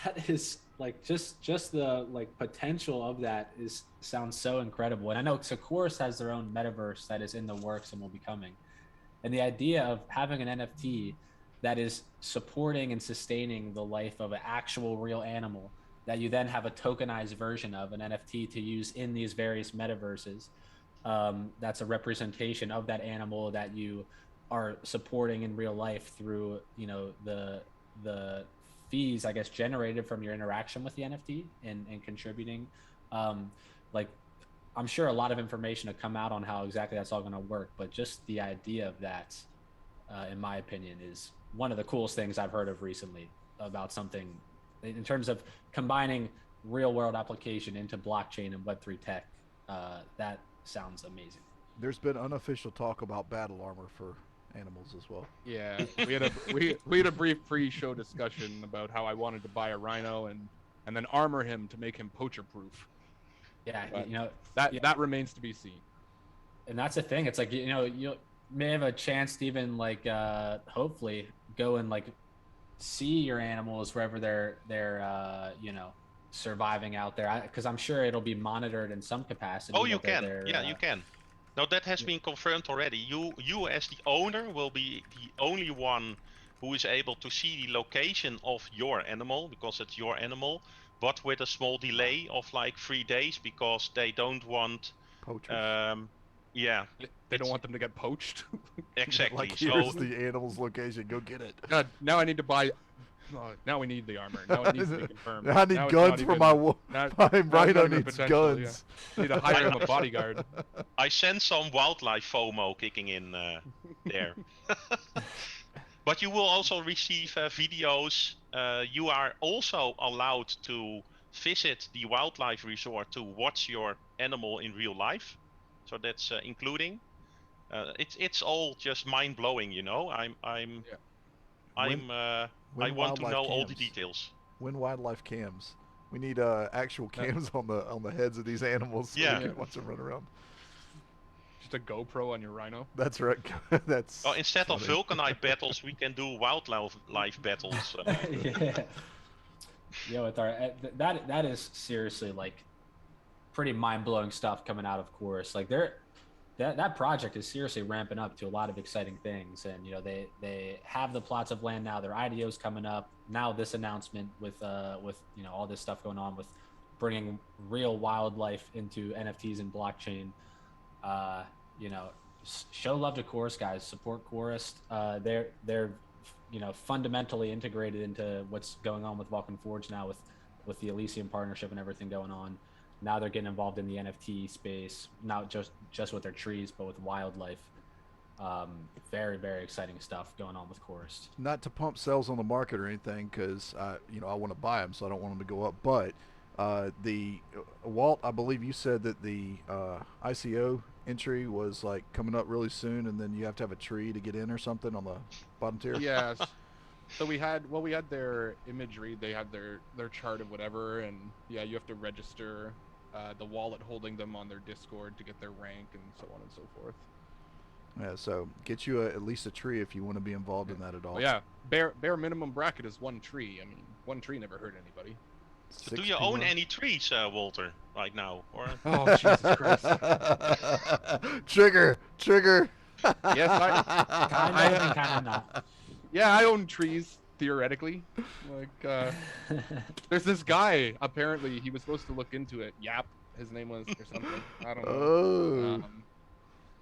That is like just the like potential of that sounds so incredible. And I know Corest has their own metaverse that is in the works and will be coming. And the idea of having an NFT that is supporting and sustaining the life of an actual real animal that you then have a tokenized version of an NFT to use in these various metaverses. That's a representation of that animal that you are supporting in real life through, the fees, I guess, generated from your interaction with the NFT and contributing. Like, I'm sure a lot of information to come out on how exactly that's all going to work, but just the idea of that, in my opinion, is one of the coolest things I've heard of recently about something in terms of combining real world application into blockchain and Web3 tech. That sounds amazing. There's been unofficial talk about battle armor for animals as well. Yeah, we had a brief pre-show discussion about how I wanted to buy a rhino and then armor him to make him poacher proof. Yeah, But you know that remains to be seen. And that's the thing. It's like, you know, you may have a chance to even like hopefully go and like see your animals wherever they're you know, surviving out there, because I'm sure it'll be monitored in some capacity. Oh, you can. You can. No, that has been confirmed already. You as the owner will be the only one who is able to see the location of your animal, because it's your animal, but with a small delay of like 3 days, because they don't want Poachers. yeah, They don't want them to get poached. exactly. Like, So here's the animal's location. Go get it. God, now I need to buy. Now we need the armor. Now it needs to be confirmed. I need guns for my rhino needs guns. Yeah. Need to hire him a bodyguard. I sense some wildlife FOMO kicking in there. But you will also receive videos. You are also allowed to visit the wildlife resort to watch your animal in real life. So that's including. It's all just mind blowing, you know. I want to know all the details. When wildlife cams, we need actual cams on the heads of these animals. So we can watch them run around. Just a GoPro on your rhino. That's right. That's. Well, instead of Vulcanite battles, we can do wildlife battles. Yeah. Yeah, with our that is seriously like pretty mind-blowing stuff coming out of Corest. Like that project is seriously ramping up to a lot of exciting things, and you know they have the plots of land now. Their IDO's coming up now. This announcement with you know all this stuff going on with bringing real wildlife into NFTs and blockchain. You know, show love to Corest, guys. Support Corest. They're you know fundamentally integrated into what's going on with Vulcan Forged now with the Elysium partnership and everything going on. Now they're getting involved in the NFT space, not just with their trees, but with wildlife. Very, very exciting stuff going on with Corest. Not to pump sales on the market or anything, because you know I want to buy them, so I don't want them to go up. But the Walt, I believe you said that the ICO entry was like coming up really soon, and then you have to have a tree to get in or something on the bottom tier. Yes. So we had their imagery, they had their chart of whatever, and yeah, you have to register the wallet holding them on their Discord to get their rank and so on and so forth. Yeah, so get you at least a tree if you want to be involved in that at all. Well, yeah, bare minimum bracket is 1 tree. I mean, 1 tree never hurt anybody. So do you own any trees, Walter, right now? Or oh, Jesus Christ! Trigger. Yes, Kind of not. Yeah, I own trees theoretically. Like, there's this guy. Apparently, he was supposed to look into it. Japp, his name was, or something. I don't know. Oh.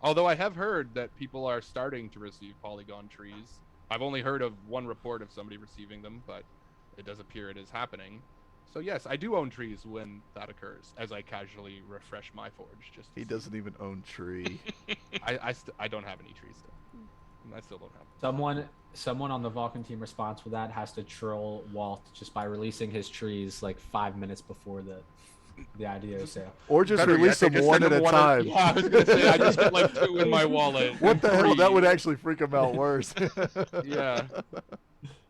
Although I have heard that people are starting to receive polygon trees. I've only heard of 1 report of somebody receiving them, but it does appear it is happening. So yes, I do own trees when that occurs, as I casually refresh my forge. He doesn't even own tree. I don't have any trees still. I still don't have. Someone on the Vulcan team responsible for that has to troll Walt just by releasing his trees like 5 minutes before the IDO sale. Or just release them one at a time. Yeah, I was gonna say I just got like 2 in my wallet. What the hell? That would actually freak him out worse. Yeah.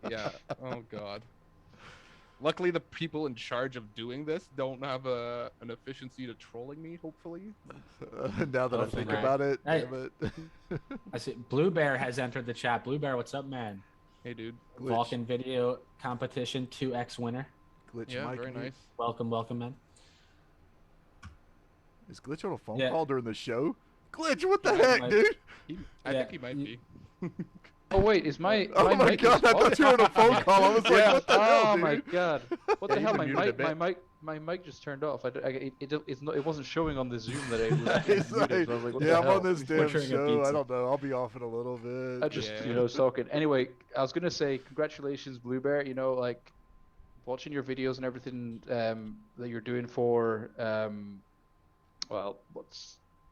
Yeah. Oh God. Luckily, the people in charge of doing this don't have an efficiency to trolling me, hopefully. Now that I think about it. Hey. Damn it. I see Blue Bear has entered the chat. Blue Bear, what's up, man? Hey, dude. Glitch. Vulcan video competition 2x winner. Glitch Yeah, Mike. very nice. Welcome, man. Is Glitch on a phone Yeah. call during the show? Glitch, what the Yeah, heck, Mike. dude? I think he might be. Oh wait, is my Oh my mic god, is I thought you were on a phone call. I was like, Yeah. what the hell, Oh dude? my god! What the Yeah, hell? you've been muted a bit. My mic just turned off. It wasn't showing on the Zoom that I was It's muted. like, So I was like, what yeah, the I'm hell? on this damn Butchering a show. pizza. I don't know. I'll be off in a little bit. I just Yeah. talking. Anyway, I was gonna say congratulations, Blue Bear. You know, like watching your videos and everything that you're doing for well,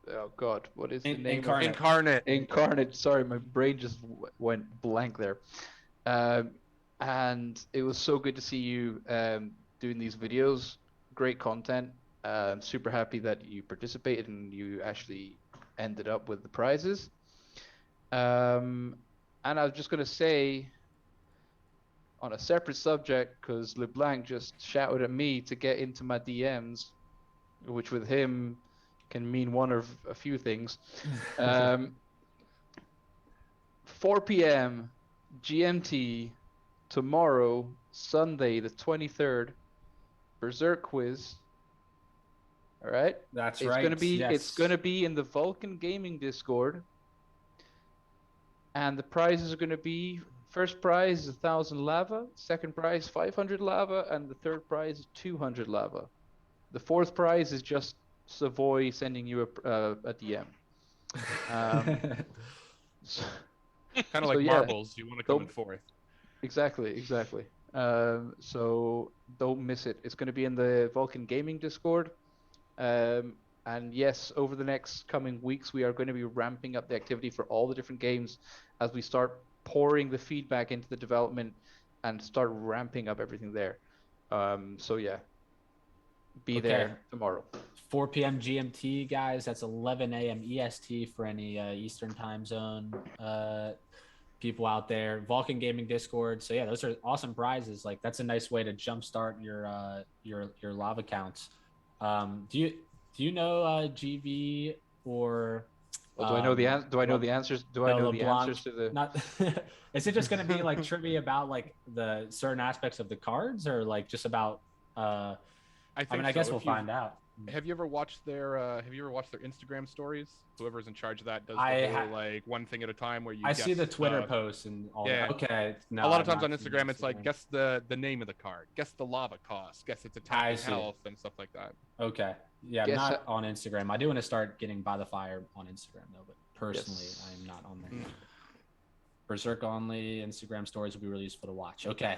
oh god, what is the name? Incarnate. Incarnate. Sorry, my brain just went blank there. And it was so good to see you doing these videos. Great content. Super happy that you participated and you actually ended up with the prizes. And I was just going to say, on a separate subject, because LeBlanc just shouted at me to get into my DMs, which with him can mean one of a few things. 4 p.m. GMT tomorrow, Sunday the 23rd, Berserk Quiz. All right? That's it's right. It's going to be in the Vulcan Gaming Discord. And the prizes are going to be, first prize is 1,000 lava, second prize 500 lava, and the third prize is 200 lava. The fourth prize is just Savoy sending you a DM. Kind of like marbles, you want to come in fourth. Exactly. So don't miss it. It's going to be in the Vulcan Gaming Discord. And yes, over the next coming weeks, we are going to be ramping up the activity for all the different games as we start pouring the feedback into the development and start ramping up everything there. So yeah, be there tomorrow. 4 p.m. GMT, guys. That's 11 a.m. EST for any Eastern time zone people out there. Vulcan Gaming Discord. So yeah, those are awesome prizes. Like that's a nice way to jumpstart your lava counts. Do you know GV or? Well, do I know the answers? Do I know the answers to the? Not. Is it just going to be like trivia about like the certain aspects of the cards, or like just about? I guess we'll find out. Have you ever watched their Instagram stories? Whoever's in charge of that does the whole, like one thing at a time where you. I see the Twitter posts and all that. Okay. No, a lot of times on Instagram, it's like guess the name of the card, guess the lava cost, guess its attack and health and stuff like that. Okay. Yeah, not on Instagram. I do want to start getting by the fire on Instagram though, but personally, I'm not on there. Berserk only Instagram stories will be really useful to watch. Okay,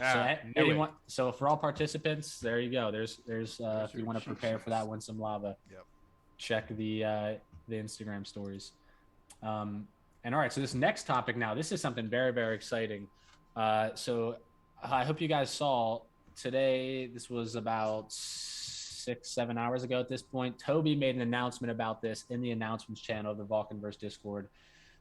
so for all participants, there you go. There's if you want to prepare for that, win some lava. Yep. Check the Instagram stories. And all right, so this next topic now, this is something very, very exciting. So I hope you guys saw today. This was about 6-7 hours ago at this point. Toby made an announcement about this in the announcements channel of the Vulcanverse Discord.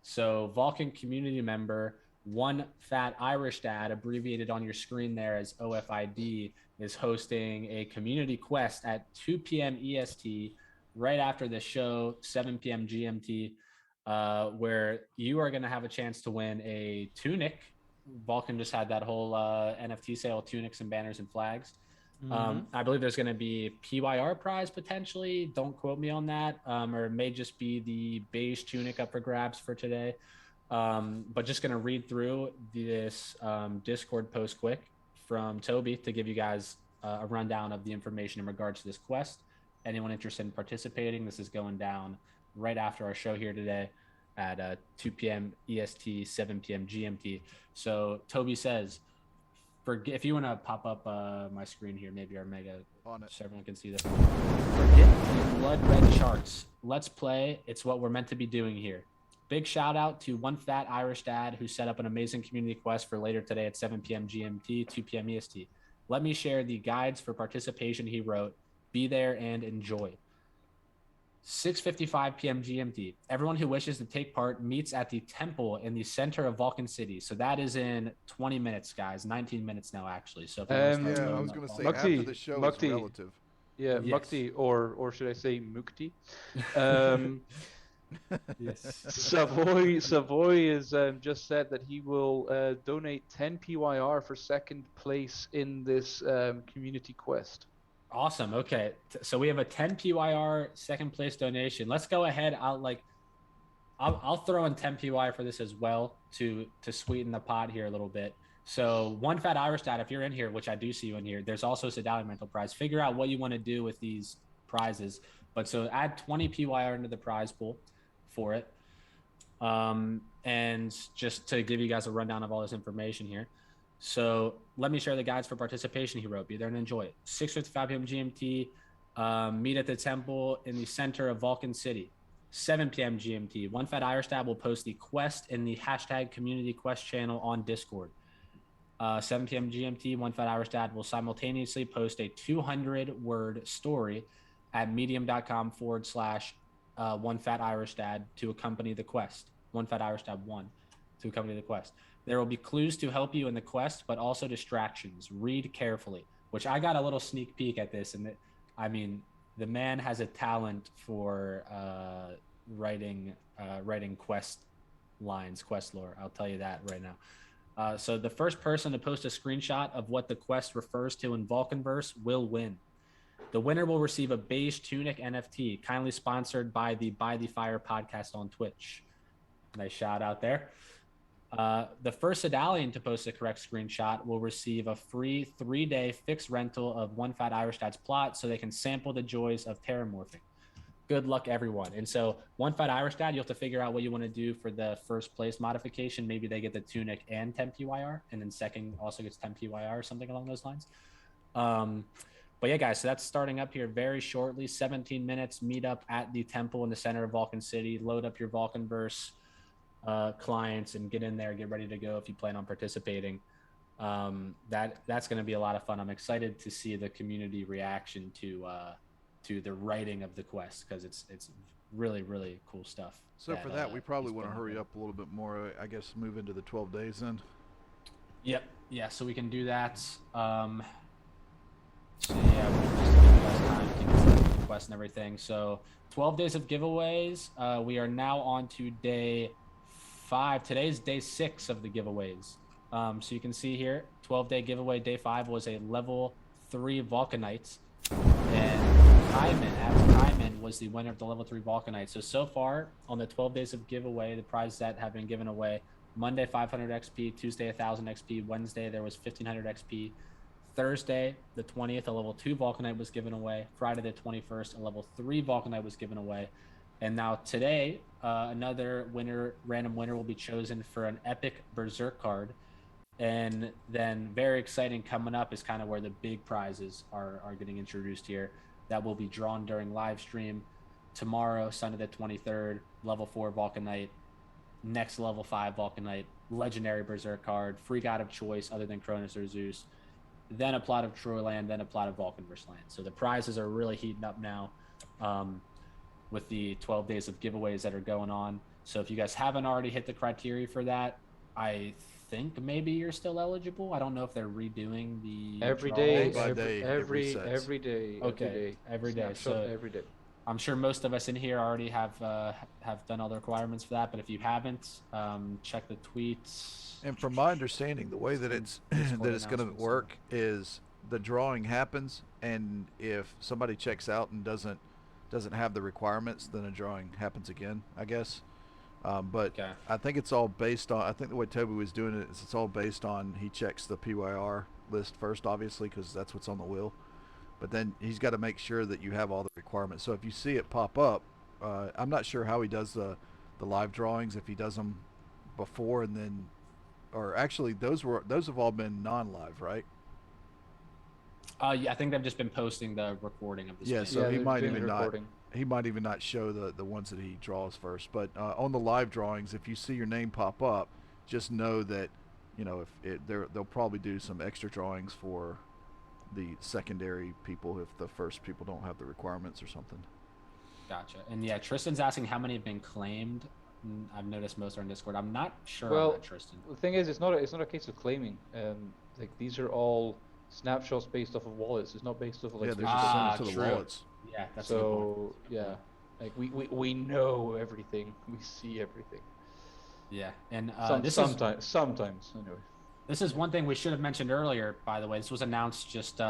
So Vulcan community member One Fat Irish Dad, abbreviated on your screen there as OFID, is hosting a community quest at 2 p.m. EST right after the show, 7 p.m. GMT, where you are going to have a chance to win a tunic. Vulcan just had that whole NFT sale of tunics and banners and flags. I believe there's going to be a PYR prize potentially. Don't quote me on that. Or it may just be the beige tunic up for grabs for today. But just going to read through this Discord post quick from Toby to give you guys a rundown of the information in regards to this quest. Anyone interested in participating, this is going down right after our show here today at 2 p.m. EST, 7 p.m. GMT. So Toby says, if you want to pop up my screen here, maybe armega, so everyone can see this. Forget the blood red charts. Let's play. It's what we're meant to be doing here. Big shout out to One Fat Irish Dad, who set up an amazing community quest for later today at 7 p.m. GMT, 2 p.m. EST. Let me share the guides for participation he wrote. Be there and enjoy. 6:55 p.m. GMT. Everyone who wishes to take part meets at the temple in the center of Vulcan City. So that is in 20 minutes, guys. 19 minutes now, actually. So I was going to say mukti, after the show is relative. Yeah, yes. Mukti, or should I say mukti? Yes. Savoy has just said that he will donate 10 PYR for second place in this community quest. Awesome. Okay. So we have a 10 PYR second place donation. Let's go ahead. I'll throw in 10 PYR for this as well to sweeten the pot here a little bit. So One Fat Irish Dad, if you're in here, which I do see you in here, there's also a Sedalian Mental Prize. Figure out what you want to do with these prizes. But so add 20 PYR into the prize pool for it. And just to give you guys a rundown of all this information here. So let me share the guides for participation he wrote. Be there and enjoy it. 6:55 p.m. GMT. Meet at the temple in the center of Vulcan City. 7 p.m. GMT. One Fat Irish Dad will post the quest in the hashtag community quest channel on Discord. 7 p.m. GMT. One Fat Irish Dad will simultaneously post a 200-word story at medium.com/. one fat Irish dad to accompany the quest. One fat Irish dad 1 to accompany the quest. There will be clues to help you in the quest, but also distractions. Read carefully, which I got a little sneak peek at this. And the man has a talent for writing quest lines, quest lore. I'll tell you that right now. So the first person to post a screenshot of what the quest refers to in Vulcanverse will win. The winner will receive a beige tunic NFT, kindly sponsored by the By the Fire podcast on Twitch. Nice shout out there. The first Sedalian to post a correct screenshot will receive a free 3-day fixed rental of One Fat Irish Dad's plot so they can sample the joys of terramorphing. Good luck, everyone. And so One Fat Irish Dad, you have to figure out what you want to do for the first place modification. Maybe they get the tunic and 10 PYR, and then second also gets 10 PYR or something along those lines. But yeah, guys, so that's starting up here very shortly. 17 minutes, meet up at the temple in the center of Vulcan City. Load up your Vulcanverse clients and get in there, get ready to go if you plan on participating. That's going to be a lot of fun. I'm excited to see the community reaction to the writing of the quest, because it's really, really cool stuff. So for that, we probably want to hurry up a little bit more, I guess, move into the 12 days then. Yep. Yeah, so we can do that. So yeah, we'll just give less time to get the quest and everything. So 12 days of giveaways. We are now on to day 5. Today's day 6 of the giveaways. So you can see here, 12-day giveaway. Day 5 was a level 3 Vulcanite, and Hyman was the winner of the level 3 Vulcanite. So far on the 12 days of giveaway, the prizes that have been given away: Monday 500 XP, Tuesday 1000 XP, Wednesday there was 1500 XP, Thursday the 20th a level 2 Vulcanite was given away, Friday the 21st a level 3 Vulcanite was given away, and now today another random winner will be chosen for an epic Berserk card. And then very exciting coming up is kind of where the big prizes are getting introduced here. That will be drawn during live stream tomorrow, Sunday the 23rd, level 4 Vulcanite, next level 5 Vulcanite, legendary Berserk card, free god of choice other than Cronus or Zeus, then a plot of Troyland, then a plot of Vulcanverse land. So the prizes are really heating up now with the 12 days of giveaways that are going on. So if you guys haven't already hit the criteria for that, I think maybe you're still eligible. I don't know if they're redoing the every draws. day, every day. Okay, every day. So every day. I'm sure most of us in here already have done all the requirements for that, but if you haven't, check the tweets. And from my understanding, the way that it's going to work is the drawing happens, and if somebody checks out and doesn't have the requirements, then a drawing happens again, I guess. But okay. I think it's all based on, I think the way Toby was doing it is it's all based on, he checks the PYR list first, obviously, because that's what's on the wheel. But then he's got to make sure that you have all the requirements. So if you see it pop up, I'm not sure how he does the live drawings, if he does them before and then, or actually those have all been non-live, right? Yeah, I think they've just been posting the recording of this. Yeah, so he might even not show the ones that he draws first. But on the live drawings, if you see your name pop up, just know that, you know, they'll probably do some extra drawings for the secondary people if the first people don't have the requirements or something. Gotcha. And yeah, Tristan's asking how many have been claimed. I've noticed most are in Discord. I'm not sure about Tristan. The thing is, it's not a case of claiming. Like, these are all snapshots based off of wallets. It's not based off of, like, they're just sent to the wallets. Yeah, that's so yeah, like we know everything. We see everything. Yeah, and sometimes anyway. This is one thing we should have mentioned earlier, by the way. This was announced just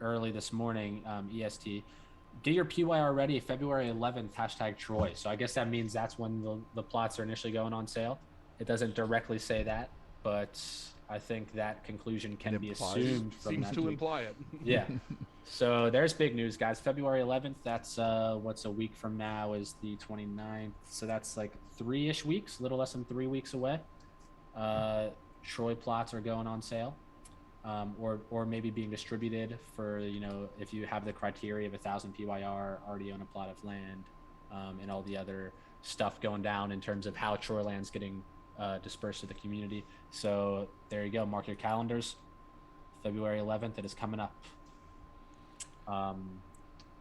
early this morning, EST. Get your PYR ready February 11th, hashtag Troy. So I guess that means that's when the plots are initially going on sale. It doesn't directly say that, but I think that conclusion can be assumed from seems that to tweet. imply it. Yeah. So there's big news, guys. February 11th, that's what's a week from now is the 29th. So that's like 3-ish weeks, a little less than 3 weeks away. Troy plots are going on sale, or maybe being distributed for, you know, if you have the criteria of 1,000 PYR, already own a plot of land, and all the other stuff going down in terms of how Troy land's getting dispersed to the community. So there you go. Mark your calendars. February 11th, it is coming up.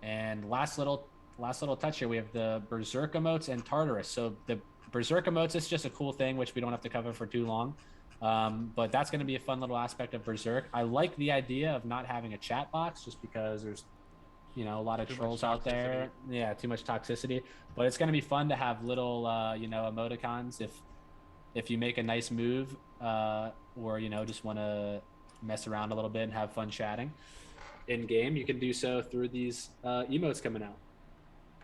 And last little last little touch here. We have the Berserk Moats and Tartarus. So the Berserk Moats is just a cool thing, which we don't have to cover for too long. But that's going to be a fun little aspect of Berserk. I like the idea of not having a chat box, just because there's, a lot of trolls out there. Yeah, too much toxicity. But it's going to be fun to have little, emoticons if you make a nice move, or just want to mess around a little bit and have fun chatting in game. You can do so through these emotes coming out.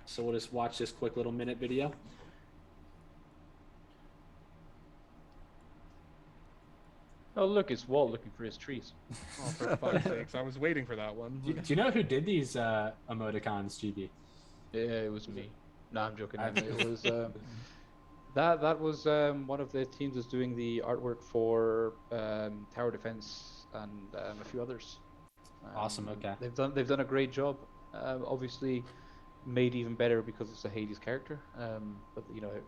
So we'll just watch this quick little minute video. Oh, look, it's Walt looking for his trees. Oh, for fuck's sakes, I was waiting for that one. Do you know who did these emoticons, GB? Yeah, it was me. No, I'm joking. It was that was one of the teams that's doing the artwork for Tower Defense and a few others. Awesome. Okay. They've done a great job. Obviously, made even better because it's a Hades character. But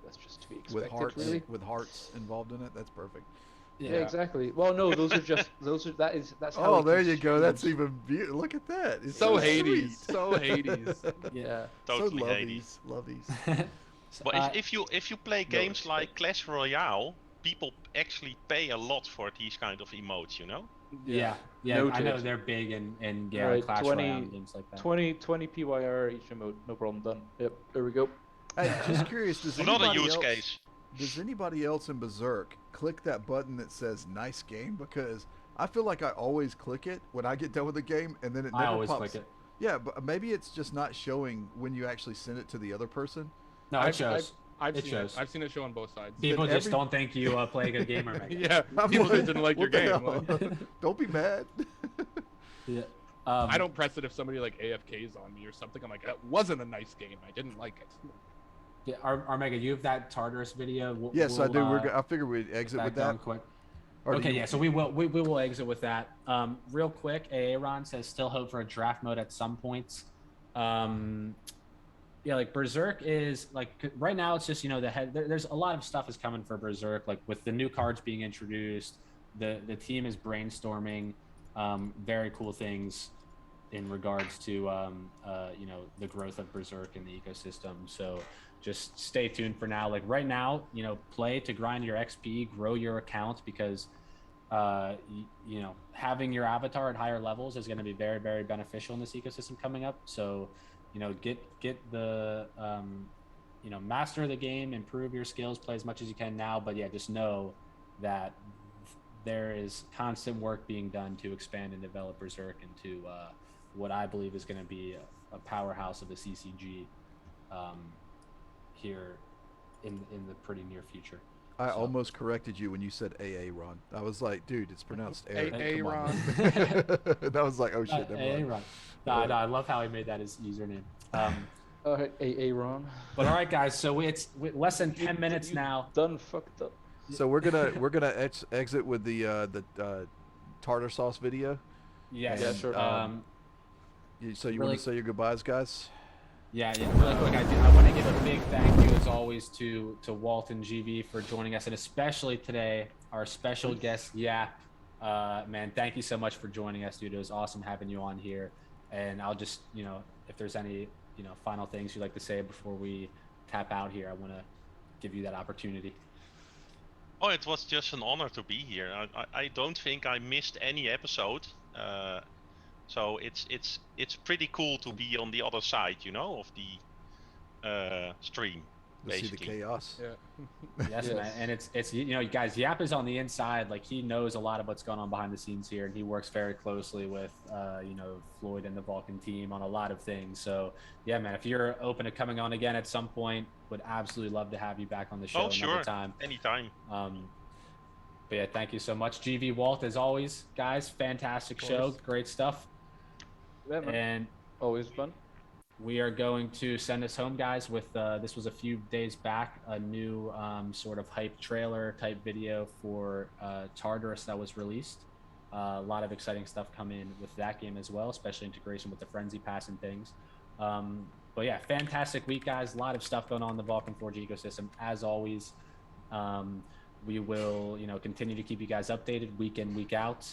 that's just to be expected. With hearts involved in it. That's perfect. Yeah, exactly. Well, no, that's how. Oh, there you go. That's even beautiful. Look at that. It's so Hades. So Hades. Yeah. Totally so Hades. Love these. But if you play games like Clash Royale, people actually pay a lot for these kind of emotes, Yeah. Noted. I know they're big in Right, Clash Royale and games like that. 20 PYR each emote, no problem, done. Yep, there we go. Hey, just curious, Another use case. Does anybody else in Berserk click that button that says "nice game"? Because I feel like I always click it when I get done with the game, and then it never I always pops. click it. Yeah, but maybe it's just not showing when you actually send it to the other person. No, it shows. I've seen it show on both sides. People just don't think you play a good game or make it. Yeah, people just didn't like your game. Don't be mad. Yeah. I don't press it if somebody like AFKs on me or something. I'm like, that wasn't a nice game. I didn't like it. Yeah, Armega, you have that Tartarus video. Yes, I do. I figure we'd exit with that. Quick. Or Okay, yeah. So we will exit with that. Real quick, Aaron says still hope for a draft mode at some points. Yeah, like Berserk is like right now it's just there's a lot of stuff is coming for Berserk, like with the new cards being introduced. The team is brainstorming very cool things in regards to the growth of Berserk in the ecosystem. So just stay tuned for now. Like right now, play to grind your XP, grow your account, because having your avatar at higher levels is going to be very, very beneficial in this ecosystem coming up. So get the master the game, improve your skills, play as much as you can now. But yeah, just know that there is constant work being done to expand and develop Berserk into what I believe is going to be a powerhouse of the CCG here in the pretty near future. I almost corrected you when you said AA Ron. I was like, dude, it's pronounced AA Ron. That was like, oh shit. AA Ron. No, I love how he made that his username. AA Ron. But all right, guys. So it's less than 10 minutes now. Done fucked up. So we're gonna exit with the tartar sauce video. Yes. Yeah, sure. So you want to say your goodbyes, guys? Yeah. Really quick, I want to give a big thank you as always to Walt and GB for joining us, and especially today our special guest Japp. Man, thank you so much for joining us, dude. It was awesome having you on here. And I'll just if there's any final things you'd like to say before we tap out here, I want to give you that opportunity. Oh, it was just an honor to be here. I don't think I missed any episode. So it's pretty cool to be on the other side, of the stream. To see the chaos. Yeah. Yes, man. And it's guys, Japp is on the inside. Like he knows a lot of what's going on behind the scenes here, and he works very closely with Floyd and the Vulcan team on a lot of things. So yeah, man, if you're open to coming on again at some point, would absolutely love to have you back on the show another time. Anytime. But yeah, thank you so much, GV Walt, as always, guys. Fantastic show, great stuff. Yeah, man. And always fun. we are going to send us home, guys, with this was a few days back, a new sort of hype trailer type video for Tartarus that was released. A lot of exciting stuff coming with that game as well, especially integration with the Frenzy Pass and things. But yeah, fantastic week, guys. A lot of stuff going on in the Vulcan Forged ecosystem. As always, we will continue to keep you guys updated week in, week out.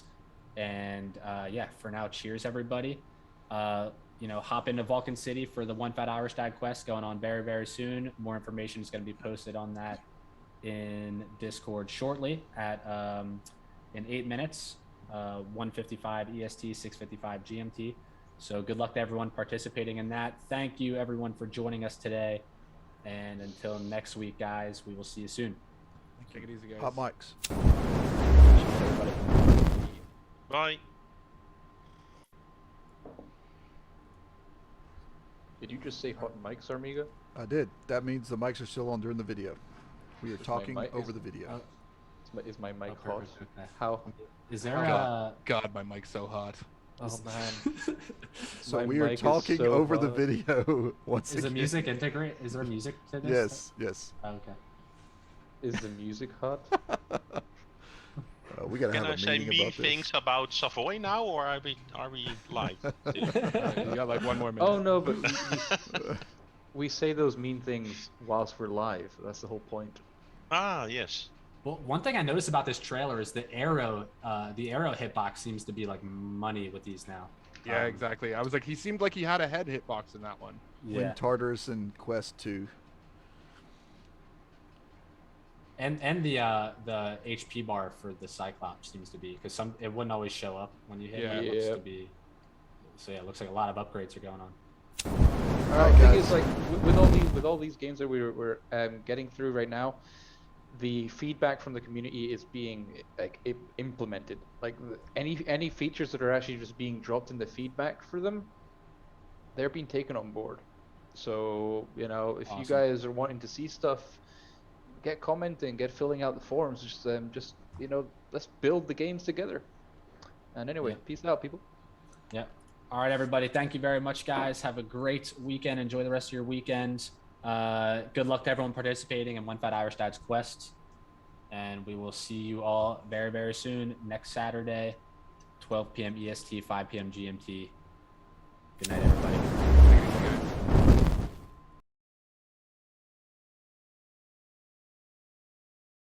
And yeah, for now, cheers, everybody. hop into Vulcan City for the One Fat Irish Dad quest going on very, very soon. More information is going to be posted on that in Discord shortly in 8 minutes, 1:55 EST, 6:55 GMT. So good luck to everyone participating in that. Thank you, everyone, for joining us today. And until next week, guys, we will see you soon. Take it easy, guys. Hot mics. Bye. Did you just say hot mics, Armega? I did. That means the mics are still on during the video. We are Is my talking mic- over is- the video. Is my mic hot? Perfect. Okay. How? Is there God, my mic's so hot. Oh man. So My we are mic is talking so over the hot. video once is the again. music integrate? Is there music to this? Yes, yes. Oh, okay. Is the music hot? We gotta Can have I a say meeting mean about things about Savoy now, or are we live? You got like 1 more minute. Oh no, but we say those mean things whilst we're live. That's the whole point. Ah, yes. Well, one thing I noticed about this trailer is the arrow hitbox seems to be like money with these now. Yeah, exactly. I was like, he seemed like he had a head hitbox in that one. Yeah. When Tartarus and Quest 2. And the HP bar for the Cyclops seems to be, because it wouldn't always show up when you hit Yeah. it. It looks to be. So yeah, it looks like a lot of upgrades are going on. Alright, The thing guys. is, like with all these games that we're getting through right now, the feedback from the community is being like implemented. Like any features that are actually just being dropped in the feedback for them, they're being taken on board. So if Awesome. you guys are wanting to see stuff, get commenting, get filling out the forums. Just let's build the games together. And anyway, Yeah. peace out, people. Yeah. All right, everybody. Thank you very much, guys. Have a great weekend. Enjoy the rest of your weekend. Good luck to everyone participating in One Fat Irish Dad's Quest. And we will see you all very, very soon next Saturday, 12 p.m. EST, 5 p.m. GMT. Good night, everybody.